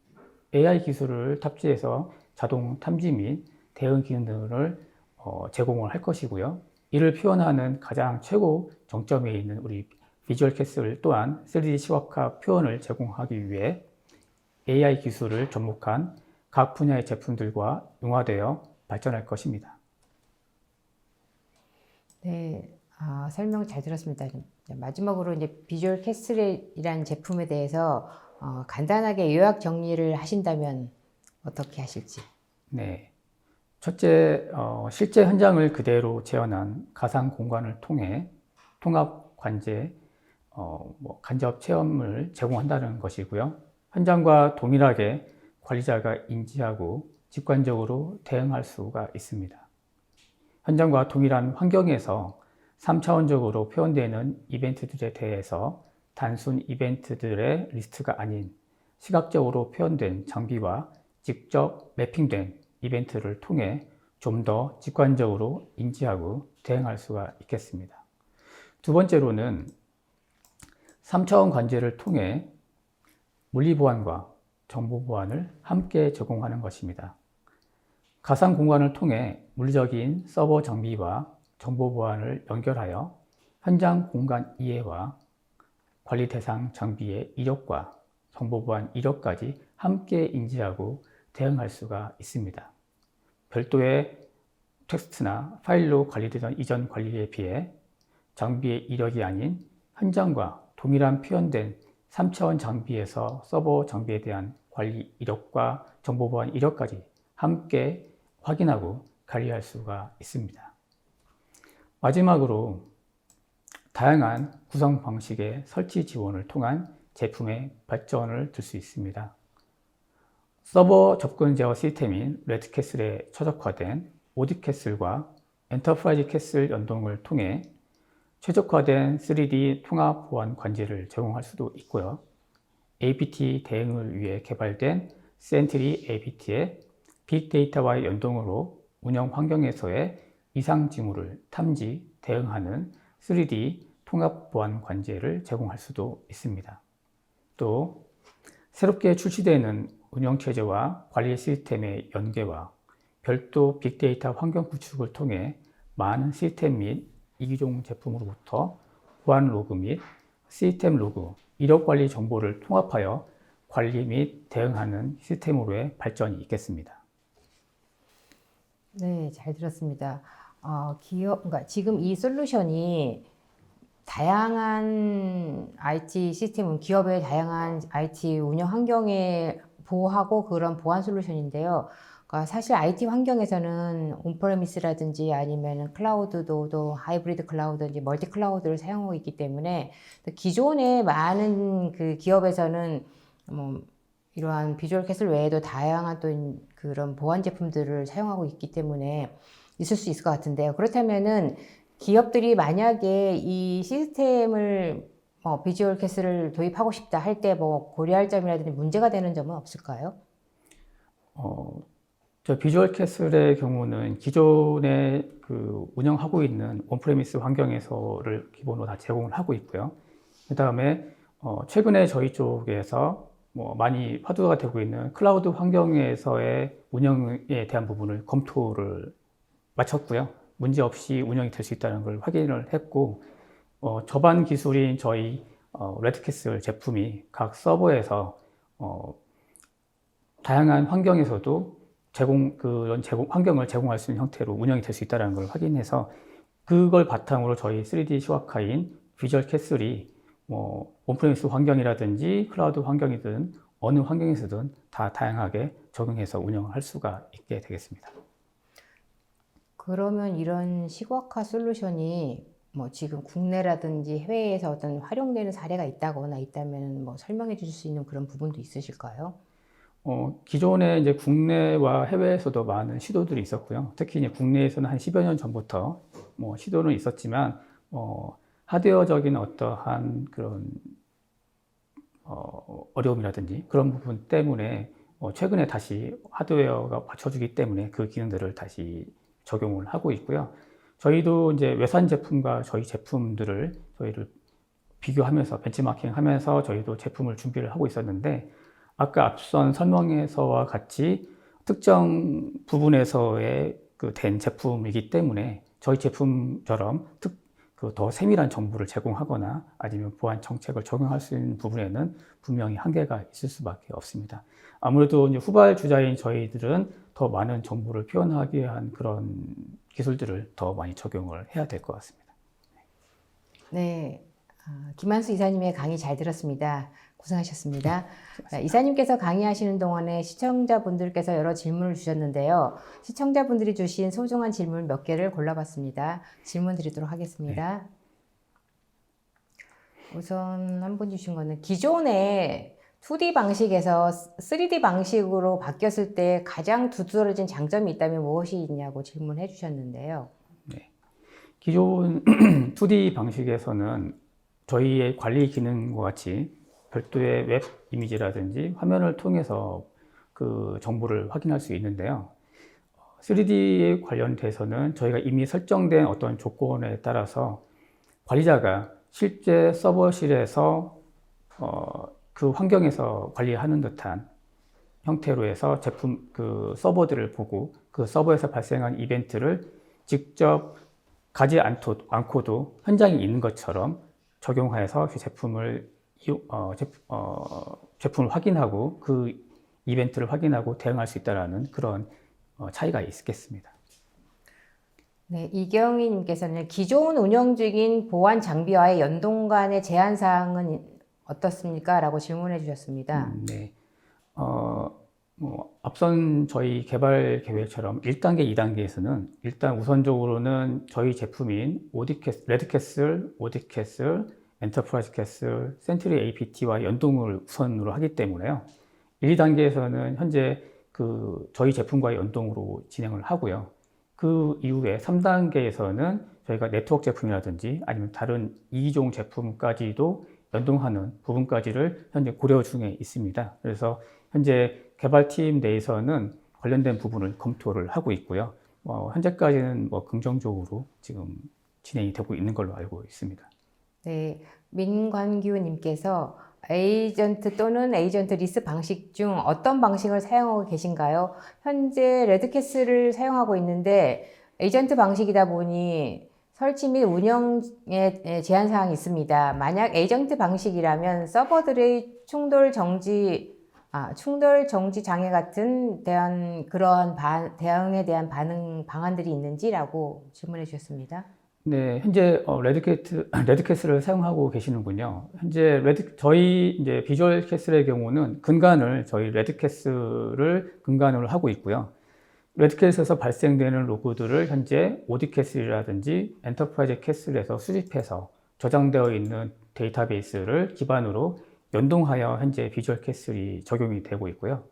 AI 기술을 탑재해서 자동 탐지 및 대응 기능을 제공을 할 것이고요. 이를 표현하는 가장 최고 정점에 있는 우리 비주얼 캐슬 또한 3D 시각화 표현을 제공하기 위해 AI 기술을 접목한 각 분야의 제품들과 융화되어 발전할 것입니다. 네, 설명 잘 들었습니다. 마지막으로 이제 비주얼 캐슬이라는 제품에 대해서 간단하게 요약 정리를 하신다면 어떻게 하실지. 네. 첫째, 실제 현장을 그대로 재현한 가상 공간을 통해 통합 관제, 간접 체험을 제공한다는 것이고요. 현장과 동일하게 관리자가 인지하고 직관적으로 대응할 수가 있습니다. 현장과 동일한 환경에서 3차원적으로 표현되는 이벤트들에 대해서 단순 이벤트들의 리스트가 아닌 시각적으로 표현된 장비와 직접 매핑된 이벤트를 통해 좀 더 직관적으로 인지하고 대응할 수가 있겠습니다. 두 번째로는 3차원 관제를 통해 물리 보안과 정보 보안을 함께 제공하는 것입니다. 가상 공간을 통해 물리적인 서버 장비와 정보 보안을 연결하여 현장 공간 이해와 관리 대상 장비의 이력과 정보 보안 이력까지 함께 인지하고 대응할 수가 있습니다. 별도의 텍스트나 파일로 관리되던 이전 관리에 비해 장비의 이력이 아닌 현장과 동일한 표현된 3차원 장비에서 서버 장비에 대한 관리 이력과 정보 보안 이력까지 함께 확인하고 관리할 수가 있습니다. 마지막으로 다양한 구성 방식의 설치 지원을 통한 제품의 발전을 들 수 있습니다. 서버 접근 제어 시스템인 레드캐슬에 최적화된 오디캐슬과 엔터프라이즈 캐슬 연동을 통해 최적화된 3D 통합 보안 관제를 제공할 수도 있고요. APT 대응을 위해 개발된 센트리 APT의 빅데이터와의 연동으로 운영 환경에서의 이상 징후를 탐지, 대응하는 3D 통합 보안 관제를 제공할 수도 있습니다. 또 새롭게 출시되는 운영체제와 관리 시스템의 연계와 별도 빅데이터 환경 구축을 통해 많은 시스템 및 이기종 제품으로부터 보안 로그 및 시스템 로그, 이력 관리 정보를 통합하여 관리 및 대응하는 시스템으로의 발전이 있겠습니다. 네, 잘 들었습니다. 그러니까 지금 이 솔루션이 다양한 IT 시스템은 기업의 다양한 IT 운영 환경에 보호하고 그런 보안 솔루션인데요. 그러니까 사실 IT 환경에서는 온프레미스라든지 아니면 클라우드도 또 하이브리드 클라우드든지 멀티 클라우드를 사용하고 있기 때문에 기존의 많은 그 기업에서는 뭐 이러한 비주얼 캐슬 외에도 다양한 또 그런 보안 제품들을 사용하고 있기 때문에 있을 수 있을 것 같은데요. 그렇다면은 기업들이 만약에 이 시스템을 비주얼 캐슬을 도입하고 싶다 할 때 뭐 고려할 점이라든지 문제가 되는 점은 없을까요? 저 비주얼 캐슬의 경우는 기존에 그 운영하고 있는 온프레미스 환경에서를 기본으로 다 제공을 하고 있고요. 그 다음에 최근에 저희 쪽에서 많이 화두가 되고 있는 클라우드 환경에서의 운영에 대한 부분을 검토를 마쳤고요. 문제 없이 운영이 될 수 있다는 걸 확인을 했고, 저반 기술인 저희 레드캐슬 제품이 각 서버에서 다양한 환경에서도 그런 환경을 제공할 수 있는 형태로 운영이 될 수 있다는 걸 확인해서 그걸 바탕으로 저희 3D 시각화인 비주얼 캐슬이 온프레미스 환경이라든지 클라우드 환경이든 어느 환경에서든 다 다양하게 적용해서 운영할 수가 있게 되겠습니다. 그러면 이런 시각화 솔루션이 지금 국내라든지 해외에서 어떤 활용되는 사례가 있다거나 있다면 설명해 주실 수 있는 그런 부분도 있으실까요? 기존에 이제 국내와 해외에서도 많은 시도들이 있었고요. 특히 이제 국내에서는 한 10여 년 전부터 시도는 있었지만, 하드웨어적인 어떠한 그런, 어려움이라든지 그런 부분 때문에, 최근에 다시 하드웨어가 받쳐주기 때문에 그 기능들을 다시 적용을 하고 있고요. 저희도 이제 외산 제품과 저희 저희를 비교하면서 벤치마킹 하면서 저희도 제품을 준비를 하고 있었는데, 아까 앞선 설명에서와 같이 특정 부분에서의 된 제품이기 때문에 저희 제품처럼 더 세밀한 정보를 제공하거나 아니면 보안 정책을 적용할 수 있는 부분에는 분명히 한계가 있을 수밖에 없습니다. 아무래도 이제 후발 주자인 저희들은 더 많은 정보를 표현하기 위한 그런 기술들을 더 많이 적용을 해야 될 것 같습니다. 네, 김한수 이사님의 강의 잘 들었습니다. 고생하셨습니다. 이사님께서 강의하시는 동안에 시청자분들께서 여러 질문을 주셨는데요. 시청자분들이 주신 소중한 질문 몇 개를 골라봤습니다. 질문 드리도록 하겠습니다. 우선 한 분 주신 거는 기존에 2D 방식에서 3D 방식으로 바뀌었을 때 가장 두드러진 장점이 있다면 무엇이 있냐고 질문해 주셨는데요. 네. 기존 2D 방식에서는 저희의 관리 기능과 같이 별도의 웹 이미지라든지 화면을 통해서 그 정보를 확인할 수 있는데요. 3D에 관련돼서는 저희가 이미 설정된 어떤 조건에 따라서 관리자가 실제 서버실에서 그 환경에서 관리하는 듯한 형태로 해서 그 서버들을 보고 그 서버에서 발생한 이벤트를 직접 가지 않고도 현장에 있는 것처럼 적용해서 그 제품을 확인하고 그 이벤트를 확인하고 대응할 수 있다는 그런 차이가 있겠습니다. 네, 이경희 님께서는 기존 운영 중인 보안 장비와의 연동 간의 제한 사항은 어떻습니까? 라고 질문해 주셨습니다. 네. 앞선 저희 개발 계획처럼 1단계, 2단계에서는 일단 우선적으로는 저희 제품인 레드캐슬, 오디캐슬, 엔터프라이즈 캐슬, 센트리 APT와 연동을 우선으로 하기 때문에요. 1, 2단계에서는 현재 저희 제품과의 연동으로 진행을 하고요. 그 이후에 3단계에서는 저희가 네트워크 제품이라든지 아니면 다른 2종 제품까지도 연동하는 부분까지를 현재 고려 중에 있습니다. 그래서 현재 개발팀 내에서는 관련된 부분을 검토를 하고 있고요. 현재까지는 긍정적으로 지금 진행이 되고 있는 걸로 알고 있습니다. 네, 민관규님께서 에이전트 또는 에이전트 리스 방식 중 어떤 방식을 사용하고 계신가요? 현재 레드캐슬을 사용하고 있는데 에이전트 방식이다 보니 설치 및 운영에 제한 사항이 있습니다. 만약 에이전트 방식이라면 서버들의 충돌 정지 장애 같은 그러한 대응에 대한 방안들이 있는지라고 질문해 주셨습니다. 네, 현재 레드캐슬을 사용하고 계시는군요. 현재 저희 이제 비주얼 캐슬의 경우는 저희 레드캐슬을 근간으로 하고 있고요. 레드캐슬에서 발생되는 로그들을 현재 오디캐슬이라든지 엔터프라이즈 캐슬에서 수집해서 저장되어 있는 데이터베이스를 기반으로 연동하여 현재 비주얼 캐슬이 적용이 되고 있고요.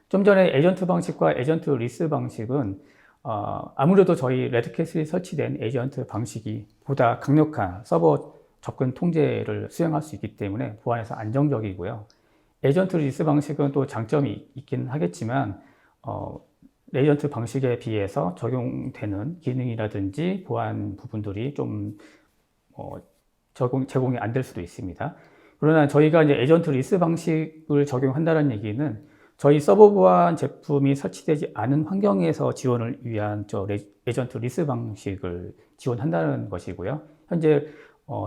좀 전에 에이전트 방식과 에이전트 리스 방식은 아무래도 저희 레드캐슬이 설치된 에이전트 방식이 보다 강력한 서버 접근 통제를 수행할 수 있기 때문에 보안에서 안정적이고요. 에이전트 리스 방식은 또 장점이 있긴 하겠지만 에이전트 방식에 비해서 적용되는 기능이라든지 보안 부분들이 좀 제공이 안 될 수도 있습니다. 그러나 저희가 이제 에이전트 리스 방식을 적용한다는 얘기는 저희 서버 보안 제품이 설치되지 않은 환경에서 지원을 위한 에이전트 리스 방식을 지원한다는 것이고요. 현재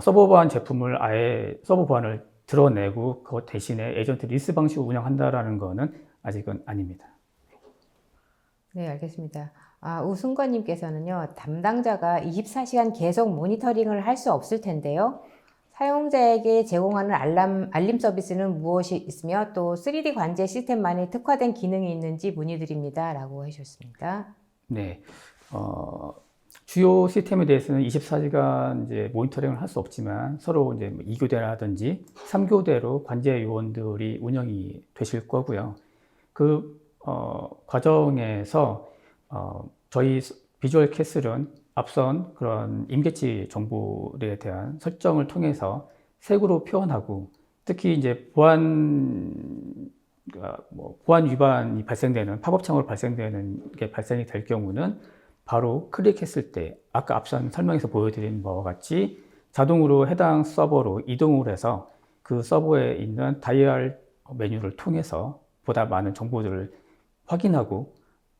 서버 보안 제품을 아예 서버 보안을 드러내고 그것 대신에 에이전트 리스 방식을 운영한다라는 것은 아직은 아닙니다. 네, 알겠습니다. 우승관님께서는요, 담당자가 24시간 계속 모니터링을 할 수 없을 텐데요. 사용자에게 제공하는 알림 서비스는 무엇이 있으며 또 3D 관제 시스템만이 특화된 기능이 있는지 문의드립니다. 라고 해주셨습니다. 네. 주요 시스템에 대해서는 24시간 이제 모니터링을 할 수 없지만 서로 이제 2교대라든지 3교대로 관제 요원들이 운영이 되실 거고요. 과정에서 저희 비주얼 캐슬은 앞선 그런 임계치 정보에 대한 설정을 통해서 색으로 표현하고 특히 이제 보안 위반이 팝업창으로 발생되는 게 발생이 될 경우는 바로 클릭했을 때 아까 앞선 설명에서 보여드린 바와 같이 자동으로 해당 서버로 이동을 해서 그 서버에 있는 다이얼 메뉴를 통해서 보다 많은 정보들을 확인하고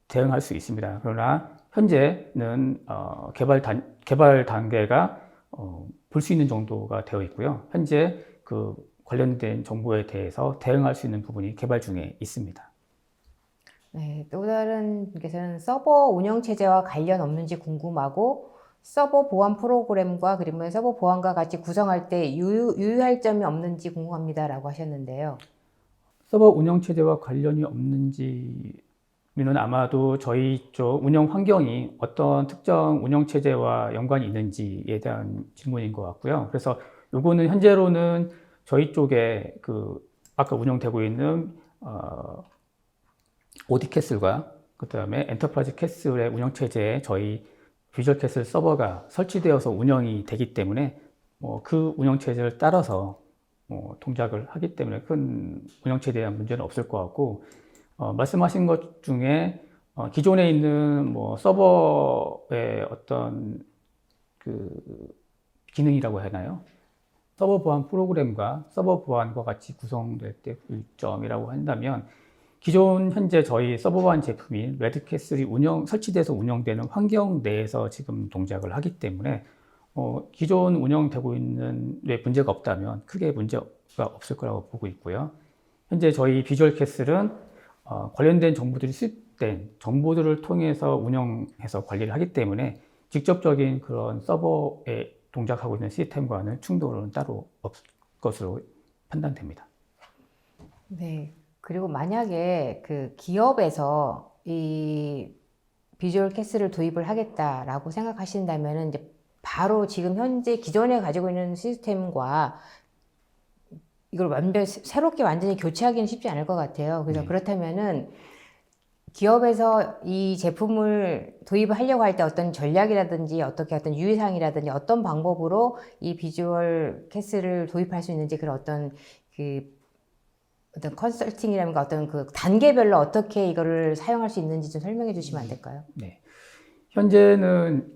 대응할 수 있습니다. 그러나 현재는 개발 단계가 볼 수 있는 정도가 되어 있고요. 현재 관련된 정보에 대해서 대응할 수 있는 부분이 개발 중에 있습니다. 네, 또 다른 분께서는 서버 운영 체제와 관련 없는지 궁금하고 서버 보안 프로그램과 그러면 서버 보안과 같이 구성할 때 유의할 점이 없는지 궁금합니다라고 하셨는데요. 서버 운영 체제와 관련이 없는지는 아마도 저희 쪽 운영 환경이 어떤 특정 운영 체제와 연관이 있는지에 대한 질문인 것 같고요. 그래서 요거는 현재로는 저희 쪽에 아까 운영되고 있는 오디캐슬과 그다음에 엔터프라이즈 캐슬의 운영 체제에 저희 비주얼 캐슬 서버가 설치되어서 운영이 되기 때문에 그 운영 체제를 따라서 동작을 하기 때문에 큰 운영 체제에 대한 문제는 없을 것 같고 말씀하신 것 중에 기존에 있는 서버의 어떤 기능이라고 해야 하나요? 서버 보안 프로그램과 서버 보안과 같이 구성될 때 점이라고 한다면 기존 현재 저희 서버 보안 제품인 레드캐슬이 설치돼서 운영되는 환경 내에서 지금 동작을 하기 때문에 기존 운영되고 있는 데 문제가 없다면 크게 문제가 없을 거라고 보고 있고요. 현재 저희 비주얼 캐슬은 관련된 정보들이 수집된 정보들을 통해서 운영해서 관리를 하기 때문에 직접적인 그런 서버에 동작하고 있는 시스템과는 충돌은 따로 없을 것으로 판단됩니다. 네. 그리고 만약에 그 기업에서 이 비주얼 캐스를 도입을 하겠다라고 생각하신다면은 이제 바로 지금 현재 기존에 가지고 있는 시스템과 이걸 새롭게 완전히 교체하기는 쉽지 않을 것 같아요. 그래서 네. 그렇다면은 기업에서 이 제품을 도입을 하려고 할 때 어떤 전략이라든지 어떻게 어떤 유의사항이라든지 어떤 방법으로 이 비주얼 캐스를 도입할 수 있는지 그런 어떤 컨설팅이라든가 어떤 그 단계별로 어떻게 이거를 사용할 수 있는지 좀 설명해 주시면 안 될까요? 네. 현재는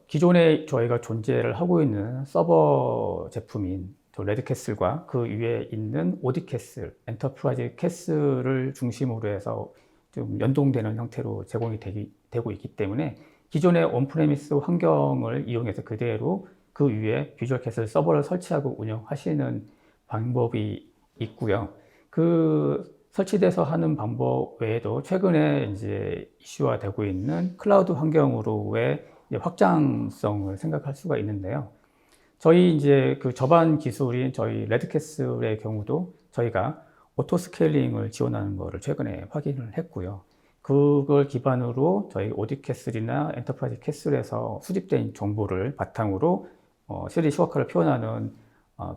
기존에 저희가 존재를 하고 있는 서버 제품인 레드캐슬과 그 위에 있는 오디캐슬, 엔터프라이즈 캐슬을 중심으로 해서 좀 연동되는 형태로 제공이 되고 있기 때문에 기존의 온프레미스 환경을 이용해서 그대로 그 위에 비주얼 캐슬 서버를 설치하고 운영하시는 방법이 있고요. 그 설치돼서 하는 방법 외에도 최근에 이제 이슈화되고 있는 클라우드 환경으로의 확장성을 생각할 수가 있는데요. 저희 이제 그 저반 기술인 저희 레드캐슬의 경우도 저희가 오토 스케일링을 지원하는 것을 최근에 확인을 했고요. 그걸 기반으로 저희 오디캐슬이나 엔터프라이즈 캐슬에서 수집된 정보를 바탕으로 3D 시각화를 표현하는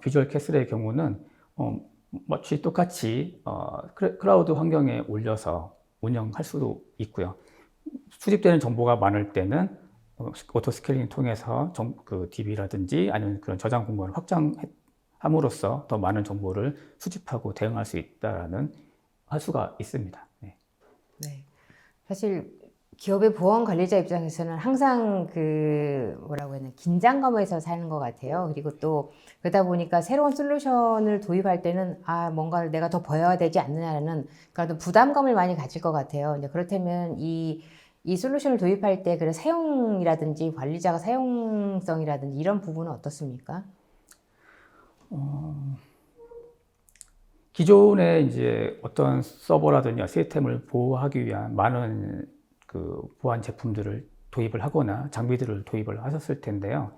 비주얼 캐슬의 경우는 마치 똑같이 클라우드 환경에 올려서 운영할 수도 있고요. 수집되는 정보가 많을 때는 오토 스케일링 통해서 그 DB라든지 아니면 그런 저장 공간을 확장함으로써 더 많은 정보를 수집하고 대응할 수 있다라는 할 수가 있습니다. 네. 네. 사실 기업의 보안 관리자 입장에서는 항상 그 뭐라고 해야 되나 긴장감에서 사는 것 같아요. 그리고 또 그러다 보니까 새로운 솔루션을 도입할 때는 뭔가를 내가 더 버려야 되지 않느냐는 그런 부담감을 많이 가질 것 같아요. 이제 그렇다면 이 솔루션을 도입할 때 그런 사용이라든지 관리자가 사용성이라든지 이런 부분은 어떻습니까? 기존에 이제 어떤 서버라든지 시스템을 보호하기 위한 많은 그 보안 제품들을 도입을 하거나 장비들을 도입을 하셨을 텐데요.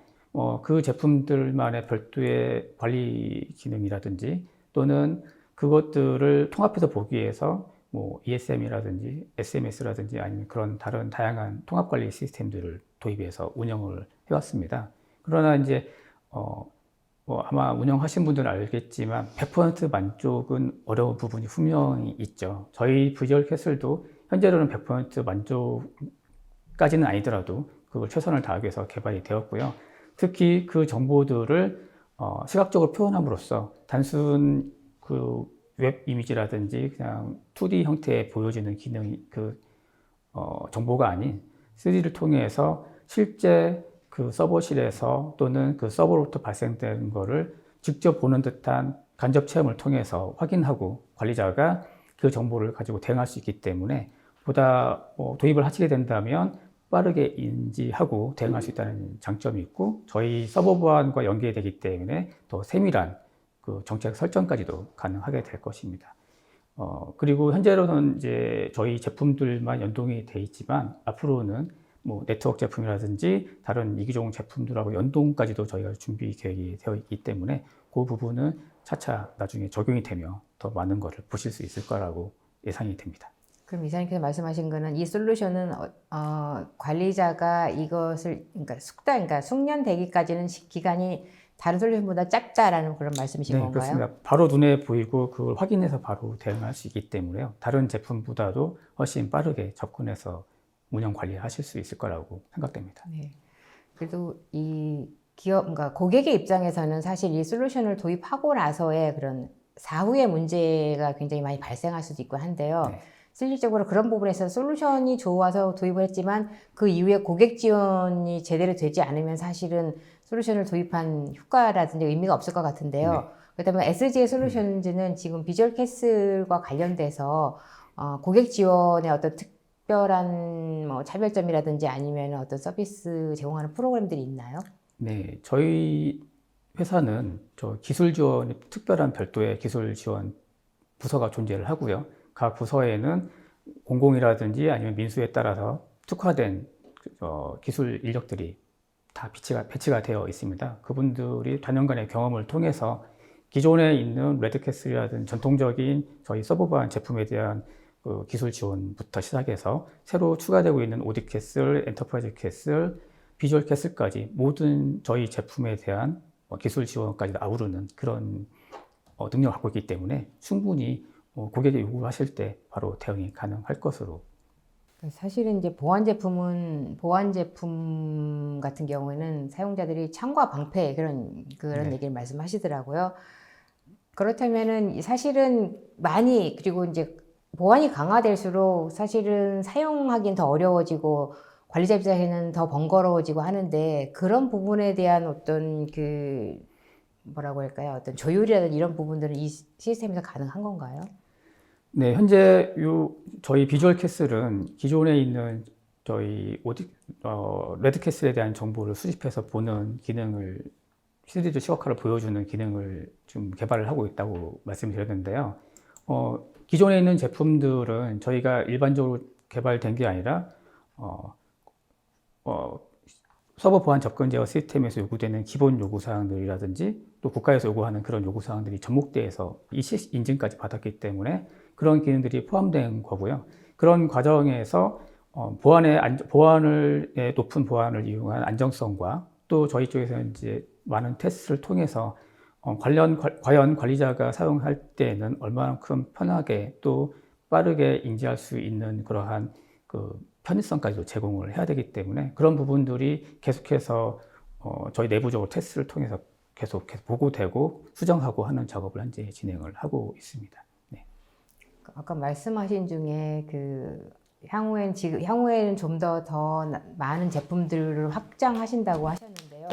그 제품들만의 별도의 관리 기능이라든지 또는 그것들을 통합해서 보기 위해서 뭐 ESM이라든지 SMS라든지 아니면 그런 다른 다양한 통합 관리 시스템들을 도입해서 운영을 해왔습니다. 그러나 이제 아마 운영하신 분들은 알겠지만 100% 만족은 어려운 부분이 분명히 있죠. 저희 비주얼 캐슬도 현재로는 100% 만족까지는 아니더라도 그걸 최선을 다하기 위해서 개발이 되었고요. 특히 그 정보들을 시각적으로 표현함으로써 단순 그 웹 이미지라든지 그냥 2D 형태에 보여지는 기능이 정보가 아닌 3D를 통해서 실제 그 서버실에서 또는 그 서버로부터 발생되는 거를 직접 보는 듯한 간접 체험을 통해서 확인하고 관리자가 그 정보를 가지고 대응할 수 있기 때문에 보다 도입을 하시게 된다면 빠르게 인지하고 대응할 수 있다는 장점이 있고 저희 서버 보안과 연계되기 때문에 더 세밀한 그 정책 설정까지도 가능하게 될 것입니다. 그리고 현재로는 이제 저희 제품들만 연동이 돼 있지만 앞으로는 뭐 네트워크 제품이라든지 다른 이기종 제품들하고 연동까지도 저희가 준비 계획이 되어 있기 때문에 그 부분은 차차 나중에 적용이 되며 더 많은 것을 보실 수 있을 거라고 예상이 됩니다. 그럼 이사님께서 말씀하신 거는 이 솔루션은 관리자가 이것을 그러니까 숙련되기까지는 기간이 다른 솔루션보다 짧다라는 그런 말씀이신 네, 건가요? 그렇습니다. 바로 눈에 보이고 그걸 확인해서 바로 대응할 수 있기 때문에요. 다른 제품보다도 훨씬 빠르게 접근해서 운영 관리하실 수 있을 거라고 생각됩니다. 네. 그래도 이 그러니까 고객의 입장에서는 사실 이 솔루션을 도입하고 나서의 그런 사후의 문제가 굉장히 많이 발생할 수도 있고 한데요. 네. 실질적으로 그런 부분에서 솔루션이 좋아서 도입을 했지만 그 이후에 고객 지원이 제대로 되지 않으면 사실은 솔루션을 도입한 효과라든지 의미가 없을 것 같은데요. 네. 그렇다면 SG의 솔루션즈는 지금 비주얼 캐슬과 관련돼서 고객 지원의 어떤 특별한 뭐 차별점이라든지 아니면 어떤 서비스 제공하는 프로그램들이 있나요? 네, 저희 회사는 저 기술 지원이 특별한 별도의 기술 지원 부서가 존재를 하고요. 각 부서에는 공공이라든지 아니면 민수에 따라서 특화된 기술 인력들이 다 배치가 되어 있습니다. 그분들이 단연간의 경험을 통해서 기존에 있는 레드캐슬이라든 전통적인 저희 서버 보안 제품에 대한 그 기술 지원부터 시작해서 새로 추가되고 있는 오디캐슬, 엔터프라이즈 캐슬, 비주얼 캐슬까지 모든 저희 제품에 대한 기술 지원까지 아우르는 그런 능력을 갖고 있기 때문에 충분히 고객이 요구하실 때 바로 대응이 가능할 것으로. 사실은 이제 보안 제품 같은 경우에는 사용자들이 창과 방패 그런 네. 얘기를 말씀하시더라고요. 그렇다면은 사실은 그리고 이제 보안이 강화될수록 사실은 사용하기는 더 어려워지고 관리자 입장에는 더 번거로워지고 하는데 그런 부분에 대한 어떤 뭐라고 할까요? 어떤 조율이라든지 이런 부분들은 이 시스템에서 가능한 건가요? 네, 현재 저희 비주얼 캐슬은 기존에 있는 저희 레드 캐슬에 대한 정보를 수집해서 보는 기능을 3D 시각화를 보여주는 기능을 좀 개발을 하고 있다고 말씀드렸는데요. 기존에 있는 제품들은 저희가 일반적으로 개발된 게 아니라 서버 보안 접근 제어 시스템에서 요구되는 기본 요구사항들이라든지 또 국가에서 요구하는 그런 요구사항들이 접목돼서 인증까지 받았기 때문에 그런 기능들이 포함된 거고요. 그런 과정에서 높은 보안을 이용한 안정성과 또 저희 쪽에서는 이제 많은 테스트를 통해서 과연 관리자가 사용할 때는 얼마만큼 편하게 또 빠르게 인지할 수 있는 그러한 그 편의성까지도 제공을 해야 되기 때문에 그런 부분들이 계속해서 저희 내부적으로 테스트를 통해서 계속 보고되고 수정하고 하는 작업을 현재 진행을 하고 있습니다. 네. 아까 말씀하신 중에 향후에는 좀 더 많은 제품들을 확장하신다고 하셨는데요.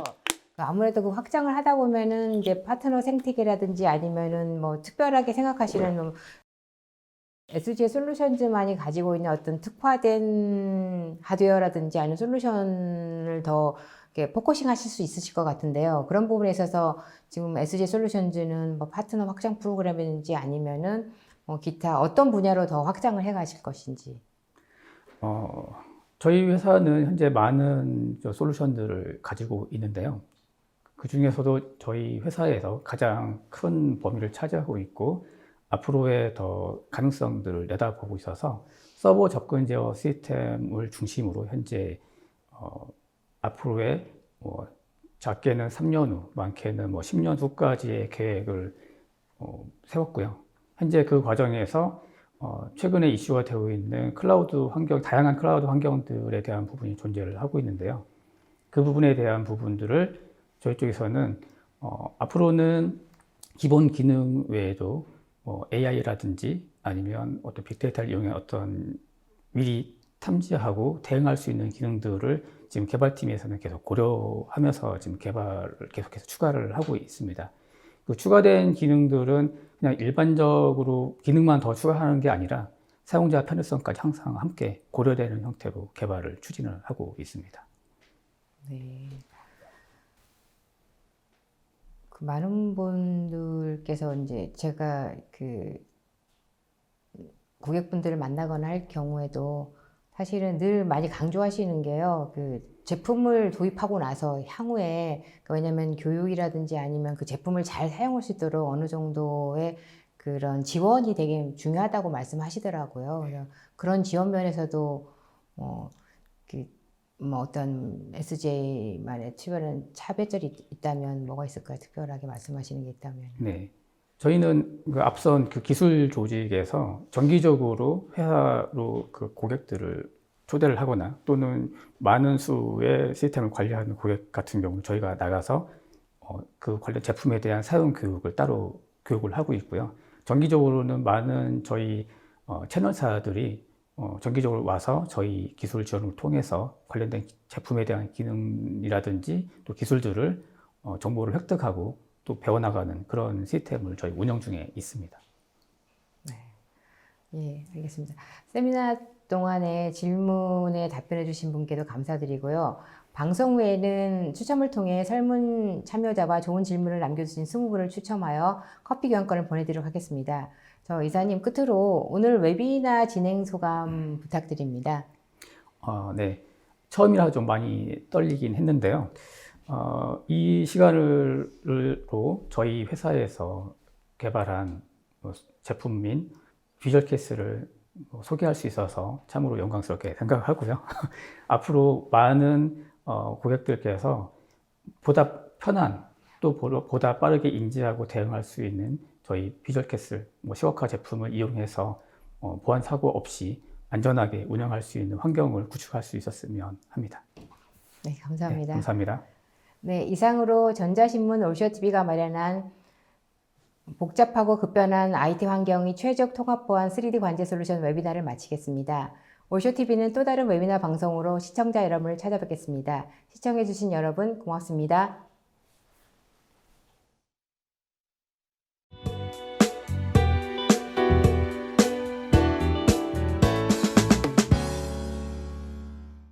아무래도 그 확장을 하다 보면은 이제 파트너 생태계라든지 아니면은 뭐 특별하게 생각하시는 SG 솔루션즈만이 가지고 있는 어떤 특화된 하드웨어라든지 아니면 솔루션을 더 이렇게 포커싱 하실 수 있으실 것 같은데요. 그런 부분에 있어서 지금 SG 솔루션즈는 뭐 파트너 확장 프로그램이든지 아니면은 기타 어떤 분야로 더 확장을 해 가실 것인지. 저희 회사는 현재 많은 솔루션들을 가지고 있는데요. 그 중에서도 저희 회사에서 가장 큰 범위를 차지하고 있고 앞으로의 더 가능성들을 내다보고 있어서 서버 접근 제어 시스템을 중심으로 현재 앞으로의 작게는 3년 후, 많게는 10년 후까지의 계획을 세웠고요. 현재 그 과정에서 최근에 이슈가 되고 있는 다양한 클라우드 환경들에 대한 부분이 존재를 하고 있는데요. 그 부분에 대한 부분들을 저희 쪽에서는 앞으로는 기본 기능 외에도 AI라든지 아니면 어떤 빅데이터를 이용해 미리 탐지하고 대응할 수 있는 기능들을 지금 개발팀에서는 계속 고려하면서 지금 개발을 계속해서 추가를 하고 있습니다. 그 추가된 기능들은 그냥 일반적으로 기능만 더 추가하는 게 아니라 사용자 편의성까지 항상 함께 고려되는 형태로 개발을 추진을 하고 있습니다. 네. 많은 분들께서 이제 제가 고객분들을 만나거나 할 경우에도 사실은 늘 많이 강조하시는 게요. 제품을 도입하고 나서 향후에 왜냐면 교육이라든지 아니면 그 제품을 잘 사용할 수 있도록 어느 정도의 그런 지원이 되게 중요하다고 말씀하시더라고요. 그래서 그런 지원 면에서도 어떤 SJ만의 특별한 차별점이 있다면 뭐가 있을까요? 특별하게 말씀하시는 게 있다면. 네. 저희는 앞선 기술 조직에서 정기적으로 회사로 고객들을 초대를 하거나 또는 많은 수의 시스템을 관리하는 고객 같은 경우는 저희가 나가서 그 관련 제품에 대한 사용 교육을 따로 교육을 하고 있고요. 정기적으로는 많은 저희 채널사들이 정기적으로 와서 저희 기술 지원을 통해서 관련된 제품에 대한 기능이라든지 또 기술들을 정보를 획득하고 또 배워나가는 그런 시스템을 저희 운영 중에 있습니다. 네. 예, 알겠습니다. 세미나 동안에 질문에 답변해 주신 분께도 감사드리고요. 방송 후에는 추첨을 통해 설문 참여자와 좋은 질문을 남겨주신 20분을 추첨하여 커피 교환권을 보내드리도록 하겠습니다. 이사님 끝으로 오늘 웨비나 진행 소감 부탁드립니다. 네. 처음이라 좀 많이 떨리긴 했는데요. 이 시간으로 저희 회사에서 개발한 제품인 비주얼 캐스를 소개할 수 있어서 참으로 영광스럽게 생각하고요. 앞으로 많은 고객들께서 보다 편한 또 보다 빠르게 인지하고 대응할 수 있는 저희 비주얼 캐슬 시워카 제품을 이용해서 보안 사고 없이 안전하게 운영할 수 있는 환경을 구축할 수 있었으면 합니다. 네, 감사합니다. 네, 감사합니다. 네, 이상으로 전자신문 올쇼TV가 마련한 복잡하고 급변한 IT 환경이 최적 통합 보안 3D 관제 솔루션 웨비나를 마치겠습니다. 올쇼TV는 또 다른 웨비나 방송으로 시청자 여러분을 찾아뵙겠습니다. 시청해주신 여러분 고맙습니다.